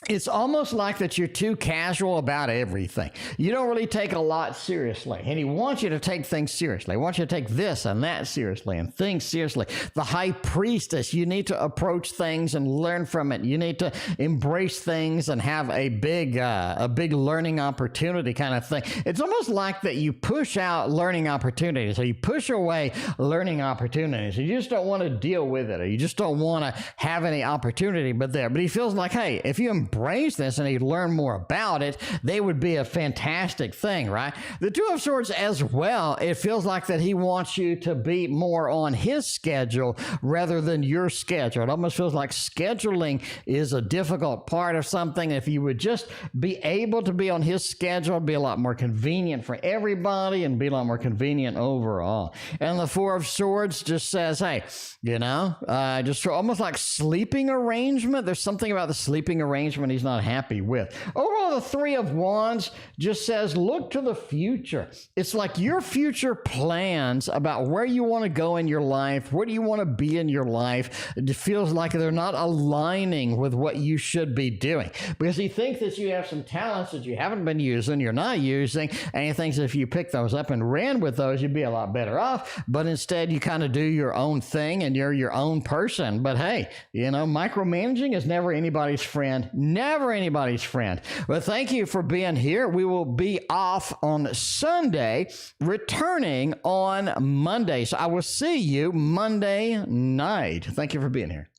It's almost like that you're too casual about everything. You don't really take a lot seriously. And he wants you to take things seriously. He wants you to take this and that seriously and things seriously. The High Priestess, you need to approach things and learn from it. You need to embrace things and have a big learning opportunity kind of thing. It's almost like that you push out learning opportunities, or you push away learning opportunities. You just don't want to deal with it, or you just don't want to have any opportunity but he feels like, hey, if you embrace this and he'd learn more about it, they would be a fantastic thing, right? The Two of Swords as well, it feels like that he wants you to be more on his schedule rather than your schedule. It almost feels like scheduling is a difficult part of something. If you would just be able to be on his schedule, it'd be a lot more convenient for everybody and be a lot more convenient overall. And the Four of Swords just says, hey, just almost like sleeping arrangement. There's something about the sleeping arrangement he's not happy with. Overall, the Three of Wands just says, look to the future. It's like your future plans about where you want to go in your life, where do you want to be in your life. It feels like they're not aligning with what you should be doing because he thinks that you have some talents that you haven't been using, you're not using, and he thinks if you pick those up and ran with those, you'd be a lot better off. But instead, you kind of do your own thing and you're your own person. But hey, micromanaging is never anybody's friend. Never anybody's friend. Well, thank you for being here. We will be off on Sunday, returning on Monday. So I will see you Monday night. Thank you for being here.